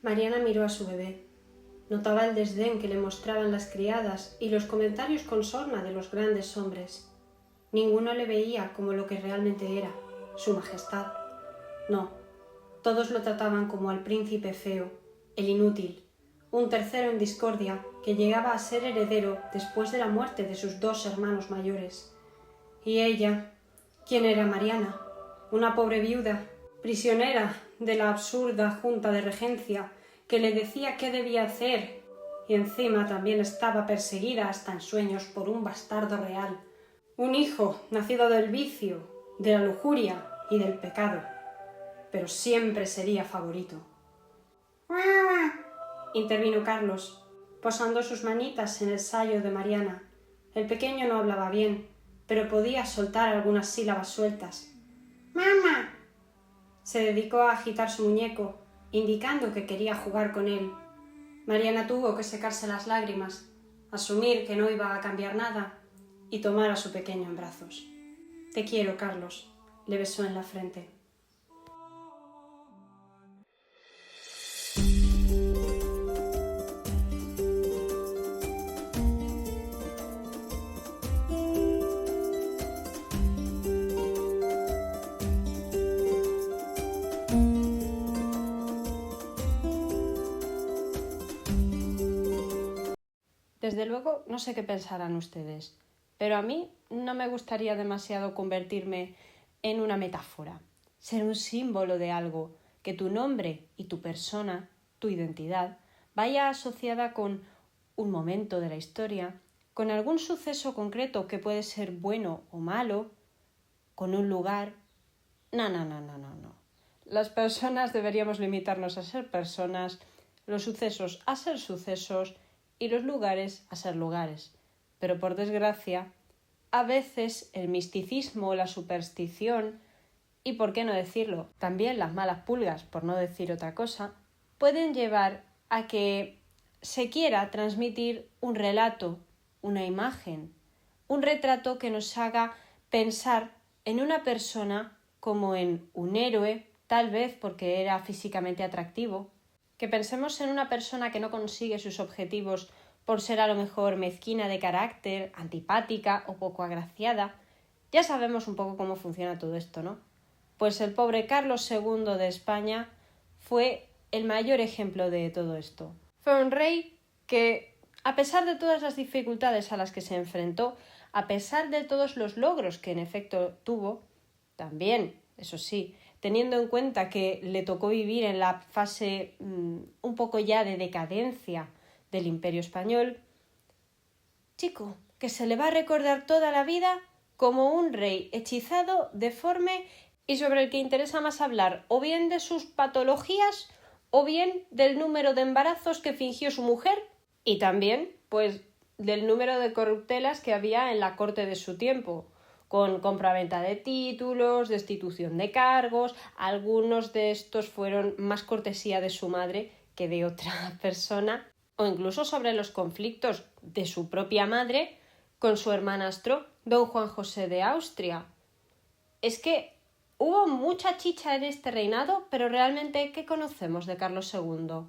Mariana miró a su bebé. Notaba el desdén que le mostraban las criadas y los comentarios con sorna de los grandes hombres. Ninguno le veía como lo que realmente era, su majestad. No, todos lo trataban como al príncipe feo, el inútil, un tercero en discordia que llegaba a ser heredero después de la muerte de sus dos hermanos mayores. Y ella, ¿quién era Mariana? Una pobre viuda, prisionera de la absurda junta de regencia que le decía qué debía hacer, y encima también estaba perseguida hasta en sueños por un bastardo real, un hijo nacido del vicio, de la lujuria y del pecado, pero siempre sería favorito. ¡Mamá!, intervino Carlos, posando sus manitas en el sayo de Mariana. El pequeño no hablaba bien, pero podía soltar algunas sílabas sueltas. ¡Mamá! Se dedicó a agitar su muñeco, indicando que quería jugar con él. Mariana tuvo que secarse las lágrimas, asumir que no iba a cambiar nada y tomar a su pequeño en brazos. «Te quiero, Carlos», le besó en la frente. Desde luego, no sé qué pensarán ustedes, pero a mí no me gustaría demasiado convertirme en una metáfora, ser un símbolo de algo, que tu nombre y tu persona, tu identidad, vaya asociada con un momento de la historia, con algún suceso concreto que puede ser bueno o malo, con un lugar. No. Las personas deberíamos limitarnos a ser personas, los sucesos a ser sucesos y los lugares a ser lugares. Pero por desgracia, a veces el misticismo, la superstición y, por qué no decirlo, también las malas pulgas, por no decir otra cosa, pueden llevar a que se quiera transmitir un relato, una imagen, un retrato que nos haga pensar en una persona como en un héroe, tal vez porque era físicamente atractivo, que pensemos en una persona que no consigue sus objetivos por ser a lo mejor mezquina de carácter, antipática o poco agraciada. Ya sabemos un poco cómo funciona todo esto, ¿no? Pues el pobre Carlos II de España fue el mayor ejemplo de todo esto. Fue un rey que, a pesar de todas las dificultades a las que se enfrentó, a pesar de todos los logros que en efecto tuvo, también, eso sí, teniendo en cuenta que le tocó vivir en la fase un poco ya de decadencia del Imperio Español, chico, que se le va a recordar toda la vida como un rey hechizado, deforme y sobre el que interesa más hablar o bien de sus patologías o bien del número de embarazos que fingió su mujer y también, pues, del número de corruptelas que había en la corte de su tiempo, con compraventa de títulos, destitución de cargos. Algunos de estos fueron más cortesía de su madre que de otra persona, o incluso sobre los conflictos de su propia madre con su hermanastro, don Juan José de Austria. Es que hubo mucha chicha en este reinado, pero realmente, ¿qué conocemos de Carlos II?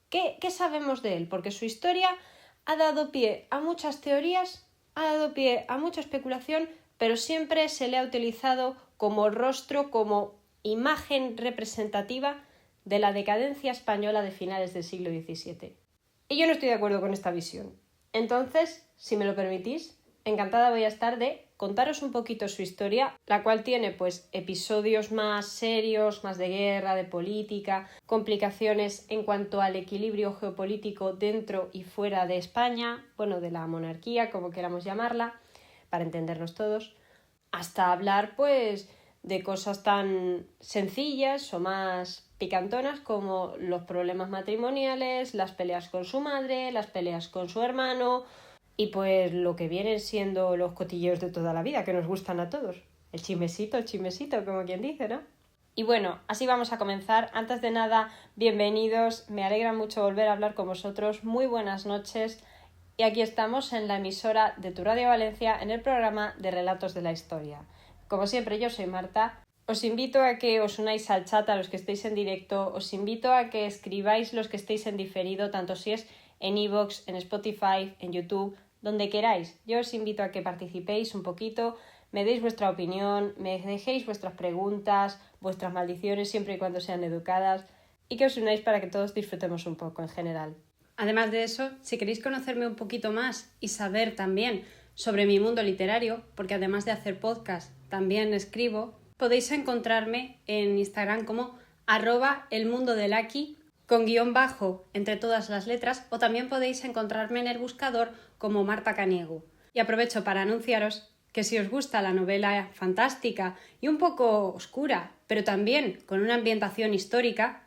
¿Qué sabemos de él? Porque su historia ha dado pie a muchas teorías, ha dado pie a mucha especulación, pero siempre se le ha utilizado como rostro, como imagen representativa de la decadencia española de finales del siglo XVII. Y yo no estoy de acuerdo con esta visión. Entonces, si me lo permitís, encantada voy a estar de contaros un poquito su historia, la cual tiene pues episodios más serios, más de guerra, de política, complicaciones en cuanto al equilibrio geopolítico dentro y fuera de España, bueno, de la monarquía, como queramos llamarla, para entendernos todos, hasta hablar pues de cosas tan sencillas o más picantonas como los problemas matrimoniales, las peleas con su madre, las peleas con su hermano y pues lo que vienen siendo los cotilleos de toda la vida que nos gustan a todos. El chismecito, como quien dice, ¿no? Y bueno, así vamos a comenzar. Antes de nada, bienvenidos. Me alegra mucho volver a hablar con vosotros. Muy buenas noches. Y aquí estamos en la emisora de Tu Radio Valencia en el programa de Relatos de la Historia. Como siempre, yo soy Marta Os invito a que os unáis al chat a los que estéis en directo, os invito a que escribáis los que estéis en diferido, tanto si es en iVoox, en Spotify, en YouTube, donde queráis. Yo os invito a que participéis un poquito, me deis vuestra opinión, me dejéis vuestras preguntas, vuestras maldiciones, siempre y cuando sean educadas, y que os unáis para que todos disfrutemos un poco en general. Además de eso, si queréis conocerme un poquito más y saber también sobre mi mundo literario, porque además de hacer podcast, también escribo, podéis encontrarme en Instagram como @elmundodelaki con guión bajo entre todas las letras, o también podéis encontrarme en el buscador como Marta Caniego. Y aprovecho para anunciaros que si os gusta la novela fantástica y un poco oscura, pero también con una ambientación histórica,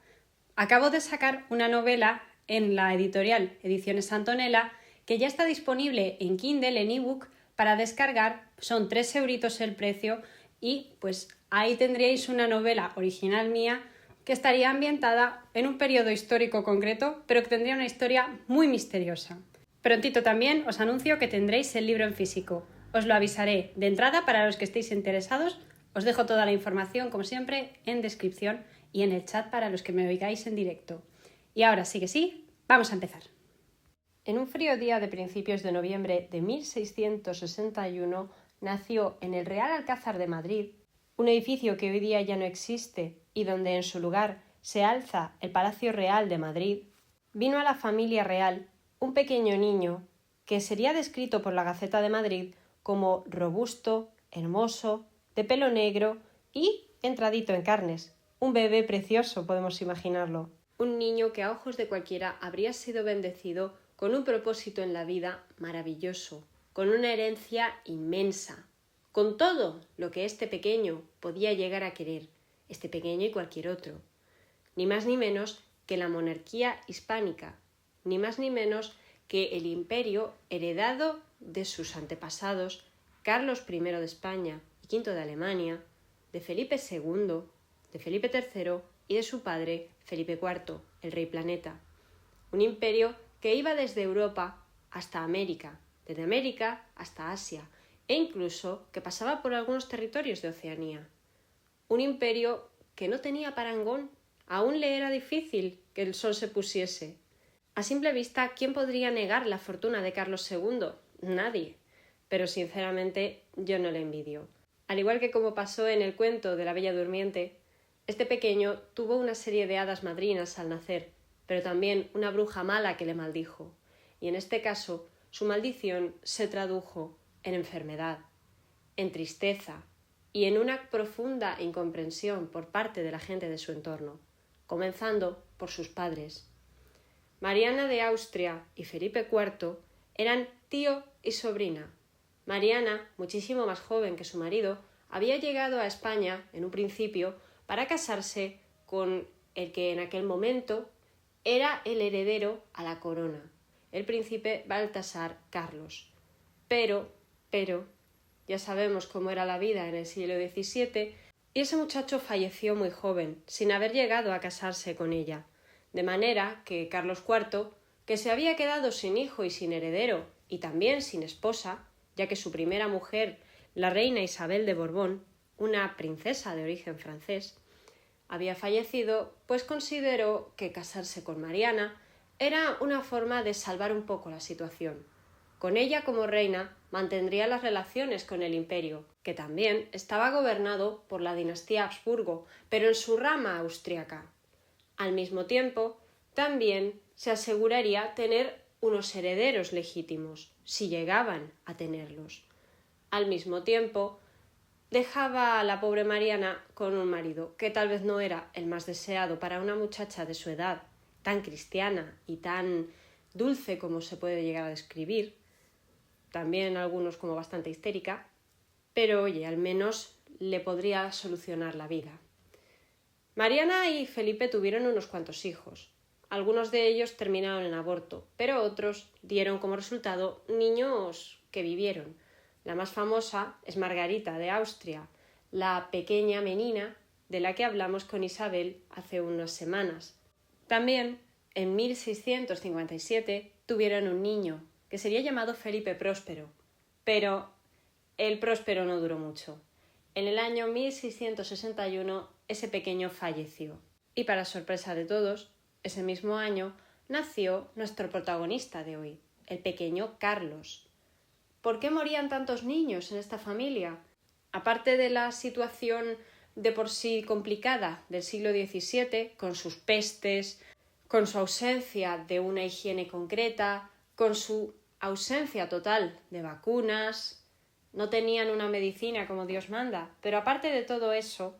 acabo de sacar una novela en la editorial Ediciones Antonella que ya está disponible en Kindle, en ebook, para descargar. Son 3 euritos el precio y pues ahí tendríais una novela original mía que estaría ambientada en un periodo histórico concreto, pero que tendría una historia muy misteriosa. Prontito también os anuncio que tendréis el libro en físico. Os lo avisaré de entrada para los que estéis interesados. Os dejo toda la información, como siempre, en descripción y en el chat para los que me oigáis en directo. Y ahora sí que sí, vamos a empezar. En un frío día de principios de noviembre de 1661 nació en el Real Alcázar de Madrid, un edificio que hoy día ya no existe y donde en su lugar se alza el Palacio Real de Madrid, vino a la familia real un pequeño niño que sería descrito por la Gaceta de Madrid como robusto, hermoso, de pelo negro y entradito en carnes. Un bebé precioso, podemos imaginarlo. Un niño que a ojos de cualquiera habría sido bendecido con un propósito en la vida maravilloso, con una herencia inmensa, con todo lo que este pequeño podía llegar a querer, este pequeño y cualquier otro. Ni más ni menos que la monarquía hispánica, ni más ni menos que el imperio heredado de sus antepasados, Carlos I de España y V de Alemania, de Felipe II, de Felipe III y de su padre Felipe IV, el rey planeta. Un imperio que iba desde Europa hasta América, desde América hasta Asia, e incluso que pasaba por algunos territorios de Oceanía. Un imperio que no tenía parangón. Aún le era difícil que el sol se pusiese. A simple vista, ¿quién podría negar la fortuna de Carlos II? Nadie. Pero sinceramente yo no le envidio. Al igual que como pasó en el cuento de la Bella Durmiente, este pequeño tuvo una serie de hadas madrinas al nacer, pero también una bruja mala que le maldijo. Y en este caso, su maldición se tradujo en enfermedad, en tristeza y en una profunda incomprensión por parte de la gente de su entorno, comenzando por sus padres. Mariana de Austria y Felipe IV eran tío y sobrina. Mariana, muchísimo más joven que su marido, había llegado a España, en un principio, para casarse con el que en aquel momento era el heredero a la corona, el príncipe Baltasar Carlos. Pero, ya sabemos cómo era la vida en el siglo XVII, y ese muchacho falleció muy joven, sin haber llegado a casarse con ella, de manera que Carlos IV, que se había quedado sin hijo y sin heredero, y también sin esposa, ya que su primera mujer, la reina Isabel de Borbón, una princesa de origen francés, había fallecido, pues consideró que casarse con Mariana era una forma de salvar un poco la situación. Con ella como reina mantendría las relaciones con el imperio, que también estaba gobernado por la dinastía Habsburgo, pero en su rama austriaca. Al mismo tiempo, también se aseguraría tener unos herederos legítimos, si llegaban a tenerlos. Al mismo tiempo, dejaba a la pobre Mariana con un marido que tal vez no era el más deseado para una muchacha de su edad, tan cristiana y tan dulce como se puede llegar a describir, también algunos como bastante histérica, pero oye, al menos le podría solucionar la vida. Mariana y Felipe tuvieron unos cuantos hijos. Algunos de ellos terminaron en aborto, pero otros dieron como resultado niños que vivieron. La más famosa es Margarita de Austria, la pequeña menina de la que hablamos con Isabel hace unas semanas. También, en 1657, tuvieron un niño, que sería llamado Felipe Próspero, pero el Próspero no duró mucho. en el año 1661 ese pequeño falleció. Y para sorpresa de todos, ese mismo año nació nuestro protagonista de hoy, el pequeño Carlos. ¿Por qué morían tantos niños en esta familia? Aparte de la situación de por sí complicada del siglo XVII, con sus pestes, con su ausencia de una higiene concreta, con su ausencia total de vacunas, no tenían una medicina como Dios manda, pero aparte de todo eso,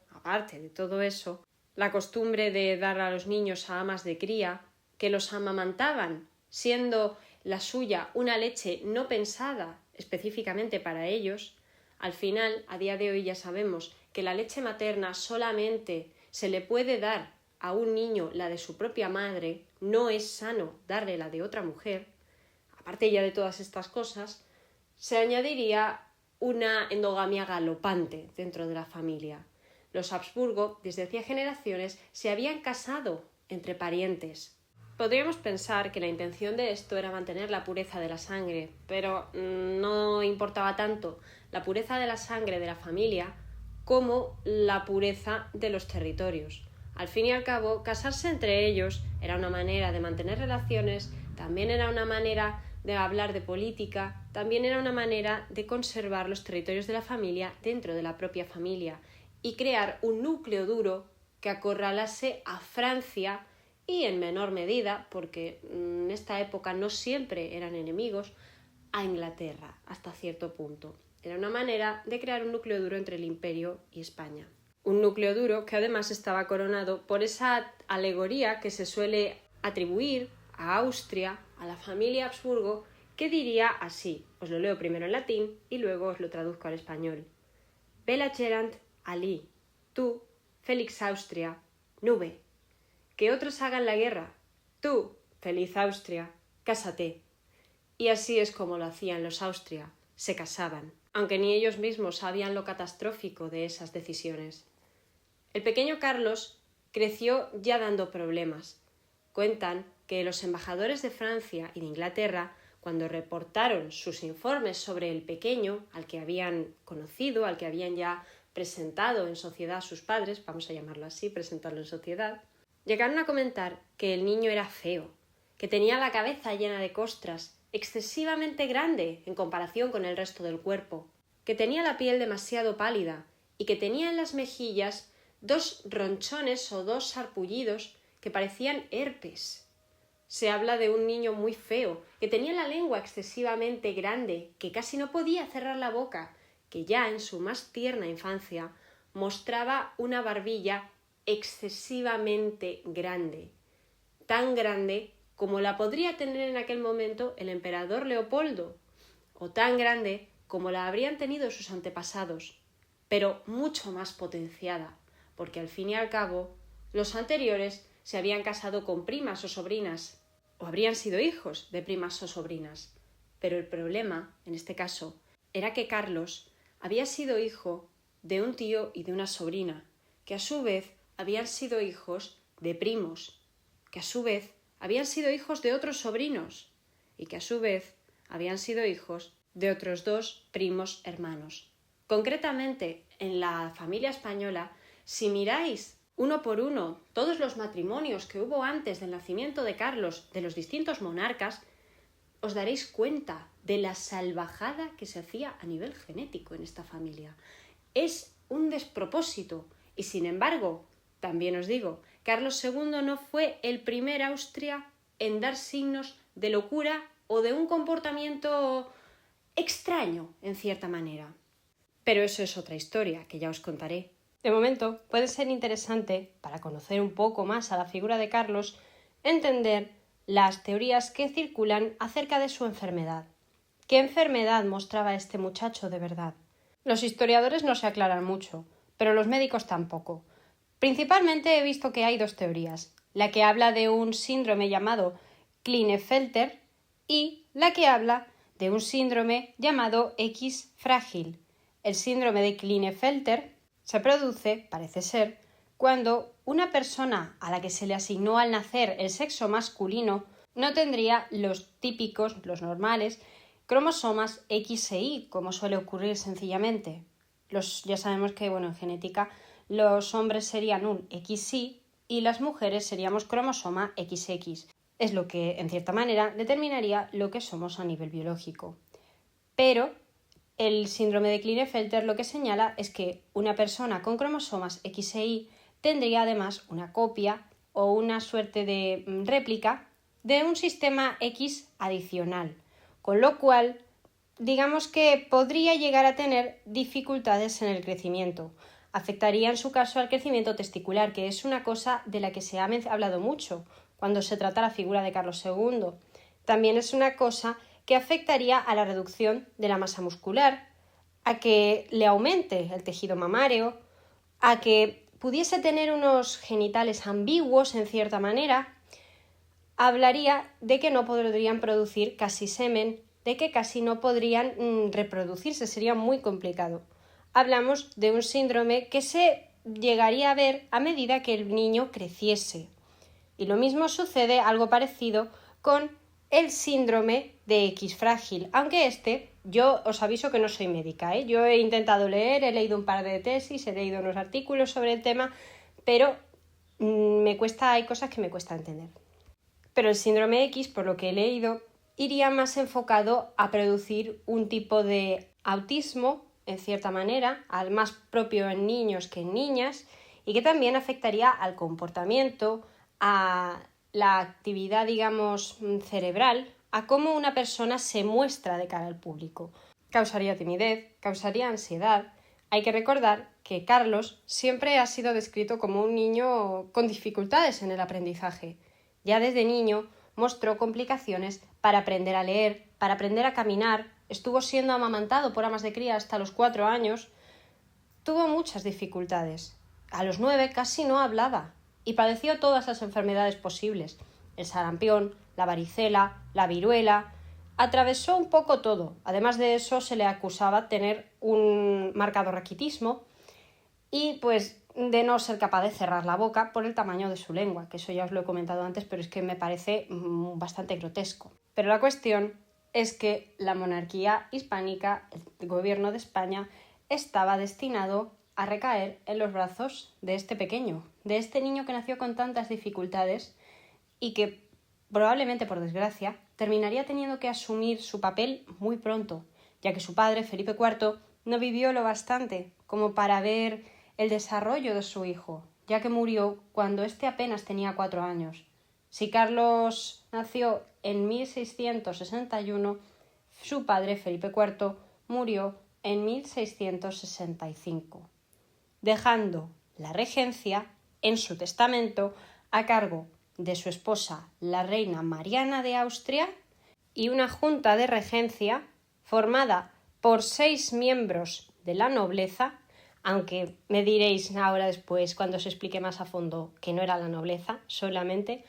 la costumbre de dar a los niños a amas de cría, que los amamantaban, siendo la suya una leche no pensada específicamente para ellos, al final, a día de hoy ya sabemos que la leche materna solamente se le puede dar a un niño la de su propia madre, no es sano darle la de otra mujer. Aparte ya de todas estas cosas, se añadiría una endogamia galopante dentro de la familia. Los Habsburgo, desde hacía generaciones, se habían casado entre parientes. Podríamos pensar que la intención de esto era mantener la pureza de la sangre, pero no importaba tanto la pureza de la sangre de la familia como la pureza de los territorios. Al fin y al cabo, casarse entre ellos era una manera de mantener relaciones, también era una manera de hablar de política, también era una manera de conservar los territorios de la familia dentro de la propia familia y crear un núcleo duro que acorralase a Francia y en menor medida, porque en esta época no siempre eran enemigos, a Inglaterra hasta cierto punto. Era una manera de crear un núcleo duro entre el Imperio y España. Un núcleo duro que además estaba coronado por esa alegoría que se suele atribuir a Austria, a la familia Habsburgo, que diría así, os lo leo primero en latín y luego os lo traduzco al español. Bella gerant ali, tú, Félix Austria, nube. Que otros hagan la guerra, tú, feliz Austria, cásate. Y así es como lo hacían los Austria, se casaban, aunque ni ellos mismos sabían lo catastrófico de esas decisiones. El pequeño Carlos creció ya dando problemas. Cuentan que los embajadores de Francia y de Inglaterra, cuando reportaron sus informes sobre el pequeño, al que habían conocido, al que habían ya presentado en sociedad a sus padres, vamos a llamarlo así, presentarlo en sociedad, llegaron a comentar que el niño era feo, que tenía la cabeza llena de costras, excesivamente grande en comparación con el resto del cuerpo, que tenía la piel demasiado pálida y que tenía en las mejillas 2 ronchones o 2 sarpullidos que parecían herpes. Se habla de un niño muy feo, que tenía la lengua excesivamente grande, que casi no podía cerrar la boca, que ya en su más tierna infancia mostraba una barbilla excesivamente grande, tan grande como la podría tener en aquel momento el emperador Leopoldo, o tan grande como la habrían tenido sus antepasados, pero mucho más potenciada, porque al fin y al cabo los anteriores se habían casado con primas o sobrinas, o habrían sido hijos de primas o sobrinas. Pero el problema, en este caso, era que Carlos había sido hijo de un tío y de una sobrina, que a su vez habían sido hijos de primos, que a su vez habían sido hijos de otros sobrinos, y que a su vez habían sido hijos de otros 2 primos hermanos. Concretamente, en la familia española, si miráis uno por uno todos los matrimonios que hubo antes del nacimiento de Carlos de los distintos monarcas, os daréis cuenta de la salvajada que se hacía a nivel genético en esta familia. Es un despropósito y, sin embargo, también os digo, Carlos II no fue el primer Austria en dar signos de locura o de un comportamiento extraño, en cierta manera. Pero eso es otra historia que ya os contaré. De momento, puede ser interesante, para conocer un poco más a la figura de Carlos, entender las teorías que circulan acerca de su enfermedad. ¿Qué enfermedad mostraba este muchacho de verdad? Los historiadores no se aclaran mucho, pero los médicos tampoco. Principalmente he visto que hay 2 teorías, la que habla de un síndrome llamado Klinefelter y la que habla de un síndrome llamado X frágil. El síndrome de Klinefelter se produce, parece ser, cuando una persona a la que se le asignó al nacer el sexo masculino no tendría los típicos, los normales, cromosomas X e Y, como suele ocurrir sencillamente. Ya sabemos que, en genética los hombres serían un XY y las mujeres seríamos cromosoma XX. Es lo que, en cierta manera, determinaría lo que somos a nivel biológico. Pero el síndrome de Klinefelter lo que señala es que una persona con cromosomas X e Y tendría además una copia o una suerte de réplica de un sistema X adicional, con lo cual digamos que podría llegar a tener dificultades en el crecimiento. Afectaría en su caso al crecimiento testicular, que es una cosa de la que se ha hablado mucho cuando se trata la figura de Carlos II. También es una cosa que afectaría a la reducción de la masa muscular, a que le aumente el tejido mamario, a que pudiese tener unos genitales ambiguos en cierta manera. Hablaría de que no podrían producir casi semen, de que casi no podrían reproducirse, sería muy complicado. Hablamos de un síndrome que se llegaría a ver a medida que el niño creciese. Y lo mismo sucede, algo parecido, con el síndrome de X frágil, aunque yo os aviso que no soy médica, Yo he intentado leer, he leído un par de tesis, he leído unos artículos sobre el tema, pero hay cosas que me cuesta entender. Pero el síndrome X, por lo que he leído, iría más enfocado a producir un tipo de autismo, en cierta manera, al más propio en niños que en niñas, y que también afectaría al comportamiento, a la actividad, cerebral, a cómo una persona se muestra de cara al público. Causaría timidez, causaría ansiedad. Hay que recordar que Carlos siempre ha sido descrito como un niño con dificultades en el aprendizaje. Ya desde niño mostró complicaciones para aprender a leer, para aprender a caminar, estuvo siendo amamantado por amas de cría hasta los 4 años. Tuvo muchas dificultades. A los 9 casi no hablaba y padeció todas las enfermedades posibles: el sarampión, la varicela, la viruela. Atravesó un poco todo. Además de eso, se le acusaba tener un marcado raquitismo y de no ser capaz de cerrar la boca por el tamaño de su lengua, que eso ya os lo he comentado antes, pero es que me parece bastante grotesco. Pero la cuestión es que la monarquía hispánica, el gobierno de España, estaba destinado a recaer en los brazos de este pequeño, de este niño que nació con tantas dificultades y que probablemente, por desgracia, terminaría teniendo que asumir su papel muy pronto, ya que su padre, Felipe IV, no vivió lo bastante como para ver el desarrollo de su hijo, ya que murió cuando éste apenas tenía 4 años. Si Carlos nació en 1661, su padre, Felipe IV, murió en 1665, dejando la regencia en su testamento a cargo de su esposa, la reina Mariana de Austria, y una junta de regencia formada por 6 miembros de la nobleza, aunque me diréis ahora después, cuando os explique más a fondo, que no era la nobleza, solamente,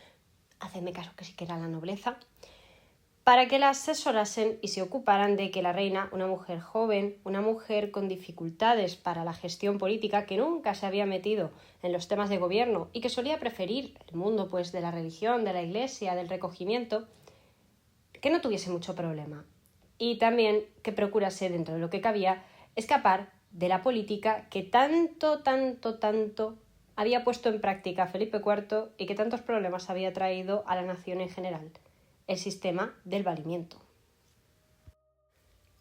hacedme caso que sí que era la nobleza, para que la asesorasen y se ocuparan de que la reina, una mujer joven, una mujer con dificultades para la gestión política, que nunca se había metido en los temas de gobierno y que solía preferir el mundo de la religión, de la iglesia, del recogimiento, que no tuviese mucho problema. Y también que procurase, dentro de lo que cabía, escapar de la política que tanto había puesto en práctica Felipe IV y que tantos problemas había traído a la nación en general: el sistema del valimiento.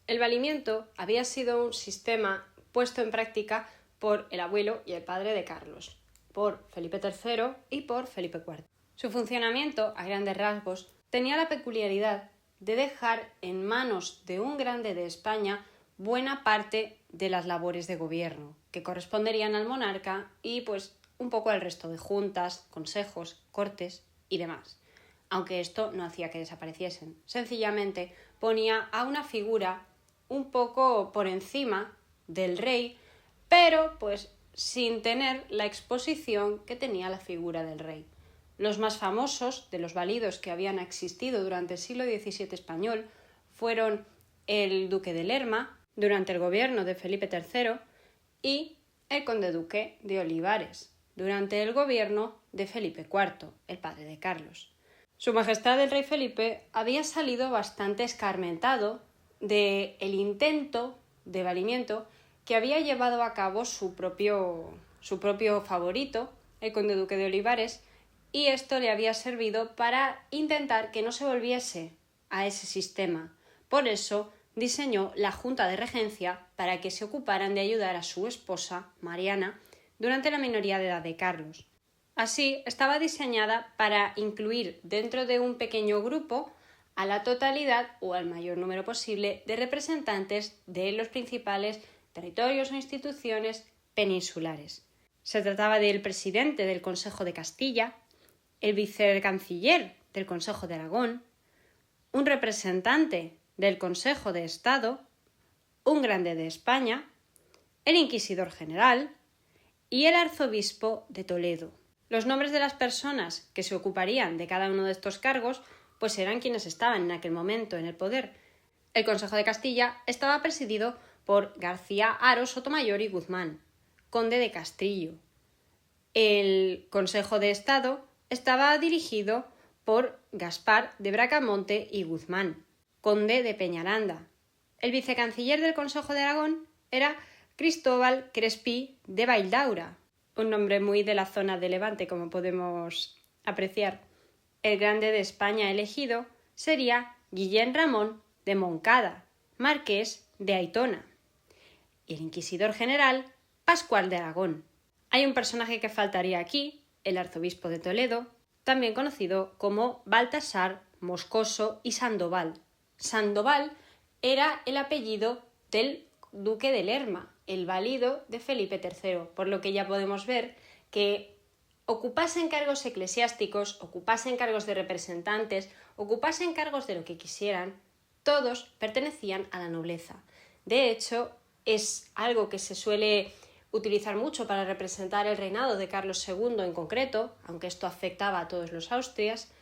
El valimiento había sido un sistema puesto en práctica por el abuelo y el padre de Carlos, por Felipe III y por Felipe IV. Su funcionamiento, a grandes rasgos, tenía la peculiaridad de dejar en manos de un grande de España buena parte de las labores de gobierno, que corresponderían al monarca y un poco al resto de juntas, consejos, cortes y demás. Aunque esto no hacía que desapareciesen, sencillamente ponía a una figura un poco por encima del rey, pero sin tener la exposición que tenía la figura del rey. Los más famosos de los validos que habían existido durante el siglo XVII español fueron el duque de Lerma, durante el gobierno de Felipe III, y el conde duque de Olivares, durante el gobierno de Felipe IV, el padre de Carlos. Su Majestad el Rey Felipe había salido bastante escarmentado del intento de valimiento que había llevado a cabo su propio favorito, el conde duque de Olivares, y esto le había servido para intentar que no se volviese a ese sistema. Por eso diseñó la Junta de Regencia para que se ocuparan de ayudar a su esposa, Mariana, durante la minoría de edad de Carlos. Así, estaba diseñada para incluir dentro de un pequeño grupo a la totalidad o al mayor número posible de representantes de los principales territorios o instituciones peninsulares. Se trataba del presidente del Consejo de Castilla, el vicecanciller del Consejo de Aragón, un representante del Consejo de Estado, un grande de España, el inquisidor general y el arzobispo de Toledo. Los nombres de las personas que se ocuparían de cada uno de estos cargos pues eran quienes estaban en aquel momento en el poder. El Consejo de Castilla estaba presidido por García Haro Sotomayor y Guzmán, conde de Castrillo. El Consejo de Estado estaba dirigido por Gaspar de Bracamonte y Guzmán, conde de Peñaranda. El vicecanciller del Consejo de Aragón era Cristóbal Crespí de Baildaura, un nombre muy de la zona de Levante, como podemos apreciar. El grande de España elegido sería Guillén Ramón de Moncada, marqués de Aitona, y el inquisidor general Pascual de Aragón. Hay un personaje que faltaría aquí, el arzobispo de Toledo, también conocido como Baltasar, Moscoso y Sandoval. Sandoval era el apellido del duque de Lerma, el valido de Felipe III, por lo que ya podemos ver que ocupasen cargos eclesiásticos, ocupasen cargos de representantes, ocupasen cargos de lo que quisieran, todos pertenecían a la nobleza. De hecho, es algo que se suele utilizar mucho para representar el reinado de Carlos II en concreto, aunque esto afectaba a todos los Austrias,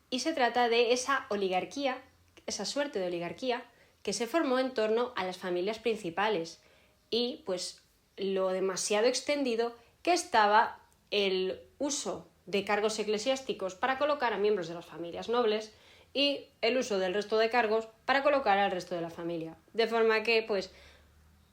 y se trata de esa oligarquía, esa suerte de oligarquía, que se formó en torno a las familias principales y pues lo demasiado extendido que estaba el uso de cargos eclesiásticos para colocar a miembros de las familias nobles y el uso del resto de cargos para colocar al resto de la familia. De forma que, pues,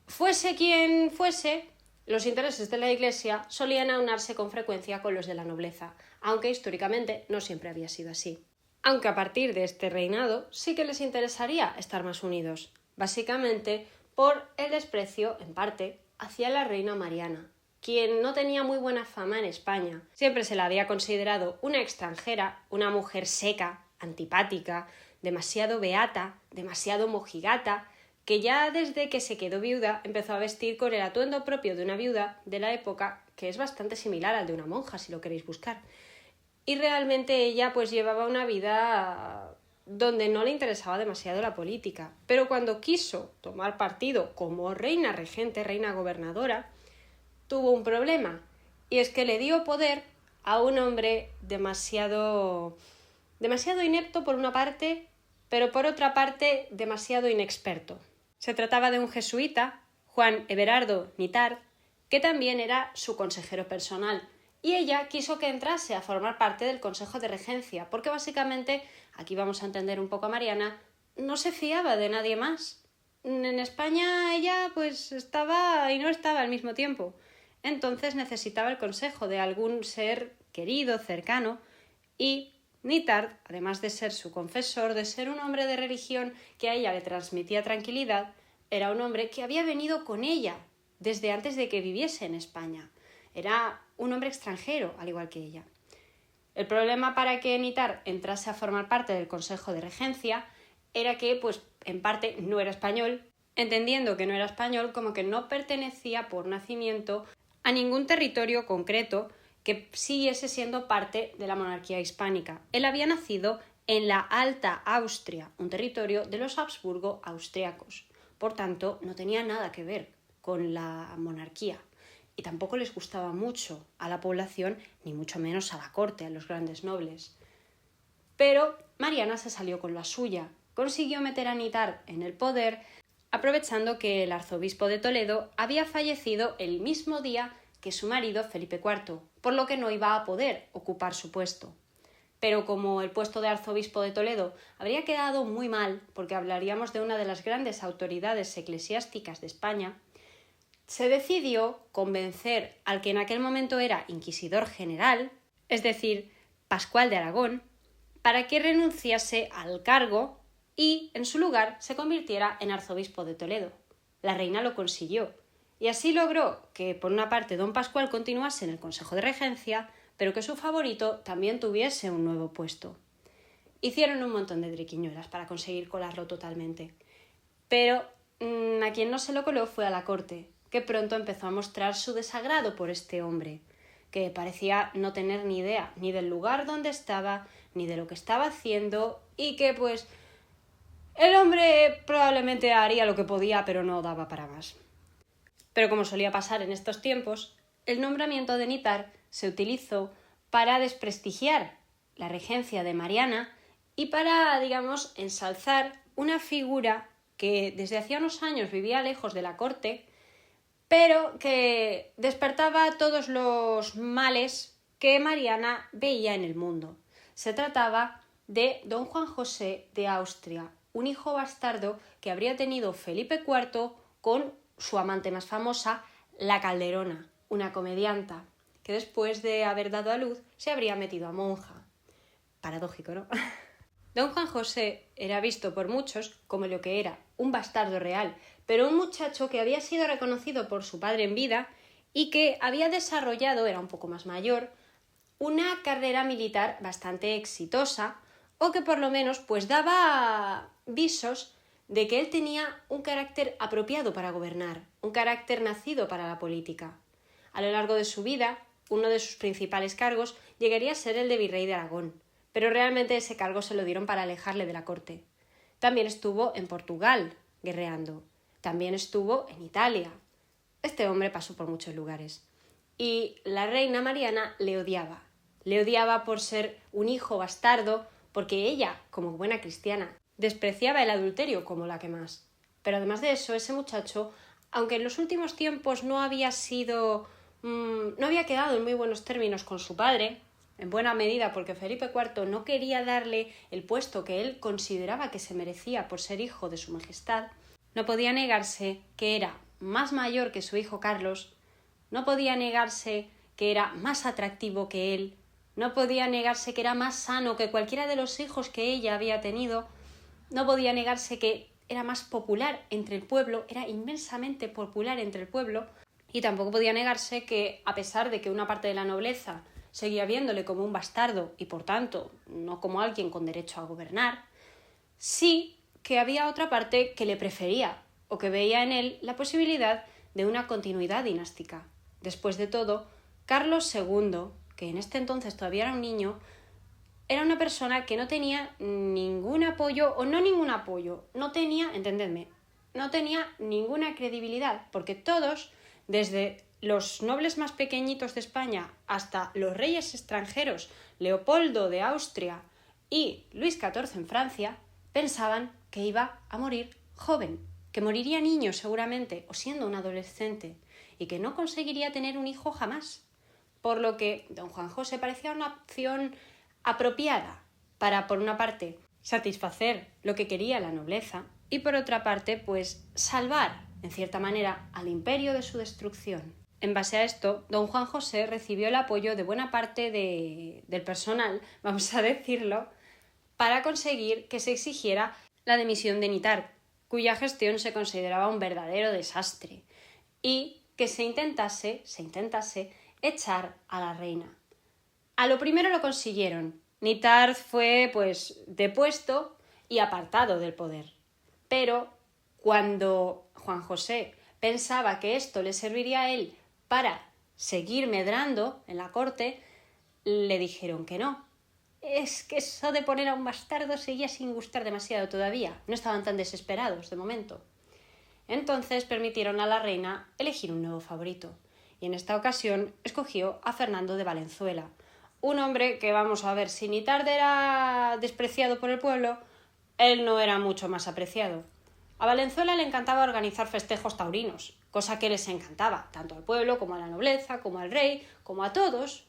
fuese quien fuese, los intereses de la Iglesia solían aunarse con frecuencia con los de la nobleza, aunque históricamente no siempre había sido así. Aunque a partir de este reinado sí que les interesaría estar más unidos, básicamente por el desprecio, en parte, hacia la reina Mariana, quien no tenía muy buena fama en España. Siempre se la había considerado una extranjera, una mujer seca, antipática, demasiado beata, demasiado mojigata, que ya desde que se quedó viuda empezó a vestir con el atuendo propio de una viuda de la época, que es bastante similar al de una monja, si lo queréis buscar. Y realmente ella pues llevaba una vida donde no le interesaba demasiado la política, pero cuando quiso tomar partido como reina regente, reina gobernadora, tuvo un problema, y es que le dio poder a un hombre demasiado inepto por una parte, pero por otra parte demasiado inexperto. Se trataba de un jesuita, Juan Everardo Nitard, que también era su consejero personal, y ella quiso que entrase a formar parte del Consejo de Regencia, porque básicamente, aquí vamos a entender un poco a Mariana, no se fiaba de nadie más. En España ella pues estaba y no estaba al mismo tiempo. Entonces necesitaba el consejo de algún ser querido, cercano, y Nitard, además de ser su confesor, de ser un hombre de religión que a ella le transmitía tranquilidad, era un hombre que había venido con ella desde antes de que viviese en España. Era un hombre extranjero, al igual que ella. El problema para que Nitard entrase a formar parte del Consejo de Regencia era que, pues, en parte no era español, entendiendo que no era español como que no pertenecía por nacimiento a ningún territorio concreto que siguiese siendo parte de la monarquía hispánica. Él había nacido en la Alta Austria, un territorio de los Habsburgo austriacos. Por tanto, no tenía nada que ver con la monarquía. Y tampoco les gustaba mucho a la población, ni mucho menos a la corte, a los grandes nobles. Pero Mariana se salió con la suya. Consiguió meter a Nitard en el poder, aprovechando que el arzobispo de Toledo había fallecido el mismo día que su marido Felipe IV, por lo que no iba a poder ocupar su puesto. Pero como el puesto de arzobispo de Toledo habría quedado muy mal, porque hablaríamos de una de las grandes autoridades eclesiásticas de España, se decidió convencer al que en aquel momento era inquisidor general, es decir, Pascual de Aragón, para que renunciase al cargo y en su lugar se convirtiera en arzobispo de Toledo. La reina lo consiguió y así logró que por una parte don Pascual continuase en el Consejo de Regencia, pero que su favorito también tuviese un nuevo puesto. Hicieron un montón de triquiñuelas para conseguir colarlo totalmente, pero a quien no se lo coló fue a la corte, que pronto empezó a mostrar su desagrado por este hombre, que parecía no tener ni idea ni del lugar donde estaba, ni de lo que estaba haciendo, y que pues el hombre probablemente haría lo que podía, pero no daba para más. Pero como solía pasar en estos tiempos, el nombramiento de Nitar se utilizó para desprestigiar la regencia de Mariana y para, digamos, ensalzar una figura que desde hacía unos años vivía lejos de la corte, pero que despertaba todos los males que Mariana veía en el mundo. Se trataba de don Juan José de Austria, un hijo bastardo que habría tenido Felipe IV con su amante más famosa, la Calderona, una comedianta, que después de haber dado a luz se habría metido a monja. Paradójico, ¿no? Don Juan José era visto por muchos como lo que era, un bastardo real, pero un muchacho que había sido reconocido por su padre en vida y que había desarrollado, era un poco más mayor, una carrera militar bastante exitosa, o que por lo menos pues daba visos de que él tenía un carácter apropiado para gobernar, un carácter nacido para la política. A lo largo de su vida, uno de sus principales cargos llegaría a ser el de virrey de Aragón, pero realmente ese cargo se lo dieron para alejarle de la corte. También estuvo en Portugal, guerreando. También estuvo en Italia. Este hombre pasó por muchos lugares. Y la reina Mariana le odiaba. Le odiaba por ser un hijo bastardo, porque ella, como buena cristiana, despreciaba el adulterio como la que más. Pero además de eso, ese muchacho, aunque en los últimos tiempos no había quedado en muy buenos términos con su padre, en buena medida porque Felipe IV no quería darle el puesto que él consideraba que se merecía por ser hijo de su majestad, no podía negarse que era más mayor que su hijo Carlos, no podía negarse que era más atractivo que él, no podía negarse que era más sano que cualquiera de los hijos que ella había tenido, no podía negarse que era más popular entre el pueblo, era inmensamente popular entre el pueblo, y tampoco podía negarse que, a pesar de que una parte de la nobleza seguía viéndole como un bastardo y, por tanto, no como alguien con derecho a gobernar, sí que había otra parte que le prefería o que veía en él la posibilidad de una continuidad dinástica. Después de todo, Carlos II, que en este entonces todavía era un niño, era una persona que no tenía ningún apoyo, o no ningún apoyo, no tenía ninguna credibilidad, porque todos, desde los nobles más pequeñitos de España hasta los reyes extranjeros, Leopoldo de Austria y Luis XIV en Francia, pensaban que iba a morir joven, que moriría niño seguramente, o siendo un adolescente, y que no conseguiría tener un hijo jamás. Por lo que don Juan José parecía una opción apropiada para, por una parte, satisfacer lo que quería la nobleza y, por otra parte, pues salvar, en cierta manera, al imperio de su destrucción. En base a esto, don Juan José recibió el apoyo de buena parte del personal, vamos a decirlo, para conseguir que se exigiera la dimisión de Nitar, cuya gestión se consideraba un verdadero desastre, y que se intentase echar a la reina. A lo primero lo consiguieron. Nitar fue, pues, depuesto y apartado del poder. Pero cuando Juan José pensaba que esto le serviría a él para seguir medrando en la corte, le dijeron que no. Es que eso de poner a un bastardo seguía sin gustar demasiado todavía. No estaban tan desesperados de momento. Entonces permitieron a la reina elegir un nuevo favorito. Y en esta ocasión escogió a Fernando de Valenzuela, un hombre que, vamos a ver, si Nitar era despreciado por el pueblo, él no era mucho más apreciado. A Valenzuela le encantaba organizar festejos taurinos, cosa que les encantaba, tanto al pueblo como a la nobleza, como al rey, como a todos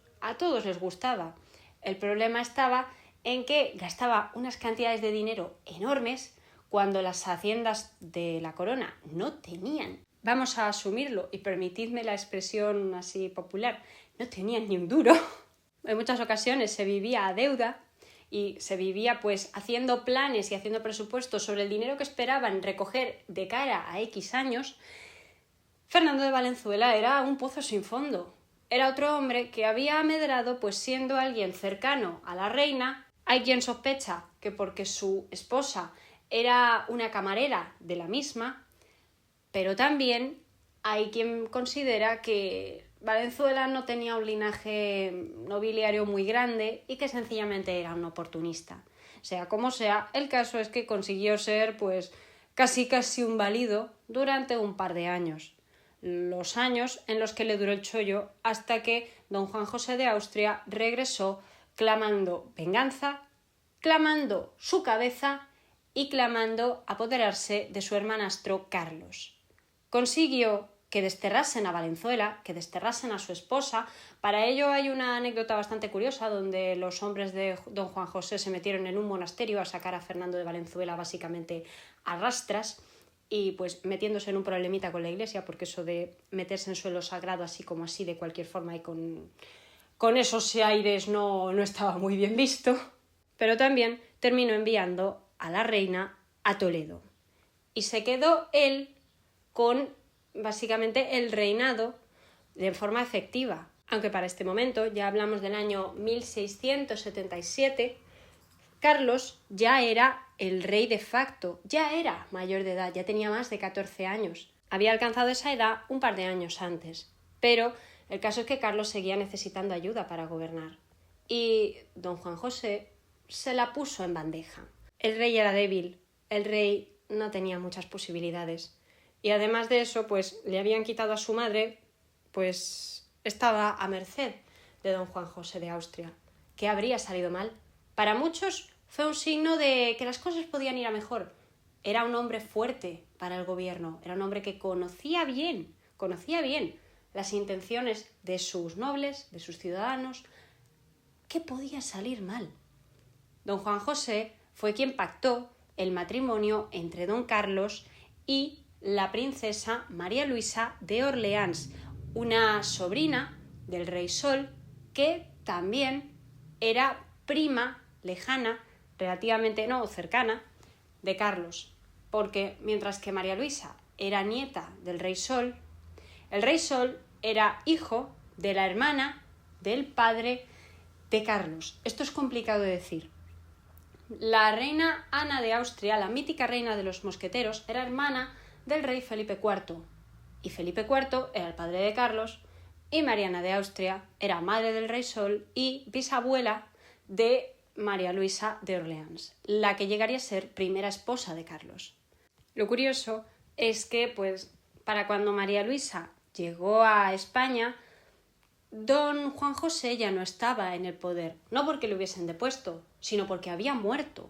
les gustaba. El problema estaba en que gastaba unas cantidades de dinero enormes cuando las haciendas de la corona no tenían vamos a asumirlo y permitidme la expresión así popular, no tenían ni un duro. En muchas ocasiones se vivía a deuda y se vivía pues haciendo planes y haciendo presupuestos sobre el dinero que esperaban recoger de cara a X años. Fernando de Valenzuela era un pozo sin fondo. Era otro hombre que había amedrado pues siendo alguien cercano a la reina. Hay quien sospecha que porque su esposa era una camarera de la misma, pero también hay quien considera que Valenzuela no tenía un linaje nobiliario muy grande y que sencillamente era un oportunista. Sea como sea, el caso es que consiguió ser pues casi un válido durante un par de años. Los años en los que le duró el chollo hasta que don Juan José de Austria regresó clamando venganza, clamando su cabeza y clamando apoderarse de su hermanastro Carlos. Consiguió que desterrasen a Valenzuela, que desterrasen a su esposa. Para ello hay una anécdota bastante curiosa donde los hombres de don Juan José se metieron en un monasterio a sacar a Fernando de Valenzuela básicamente a rastras y pues metiéndose en un problemita con la iglesia, porque eso de meterse en suelo sagrado así como así de cualquier forma y con esos aires no estaba muy bien visto. Pero también terminó enviando a la reina a Toledo y se quedó él con básicamente el reinado de forma efectiva, aunque para este momento, ya hablamos del año 1677, Carlos ya era el rey de facto, ya era mayor de edad, ya tenía más de 14 años. Había alcanzado esa edad un par de años antes, pero el caso es que Carlos seguía necesitando ayuda para gobernar y don Juan José se la puso en bandeja. El rey era débil, el rey no tenía muchas posibilidades. Y además de eso, pues le habían quitado a su madre, pues estaba a merced de don Juan José de Austria. ¿Qué habría salido mal? Para muchos fue un signo de que las cosas podían ir a mejor. Era un hombre fuerte para el gobierno, era un hombre que conocía bien las intenciones de sus nobles, de sus ciudadanos. ¿Qué podía salir mal? Don Juan José fue quien pactó el matrimonio entre don Carlos y la princesa María Luisa de Orleans, una sobrina del rey Sol que también era prima lejana, relativamente no cercana, de Carlos, porque mientras que María Luisa era nieta del rey Sol, el rey Sol era hijo de la hermana del padre de Carlos. Esto es complicado de decir. La reina Ana de Austria, la mítica reina de los mosqueteros, era hermana del rey Felipe IV. Y Felipe IV era el padre de Carlos y Mariana de Austria era madre del rey Sol y bisabuela de María Luisa de Orleans, la que llegaría a ser primera esposa de Carlos. Lo curioso es que, pues, para cuando María Luisa llegó a España, don Juan José ya no estaba en el poder, no porque lo hubiesen depuesto, sino porque había muerto.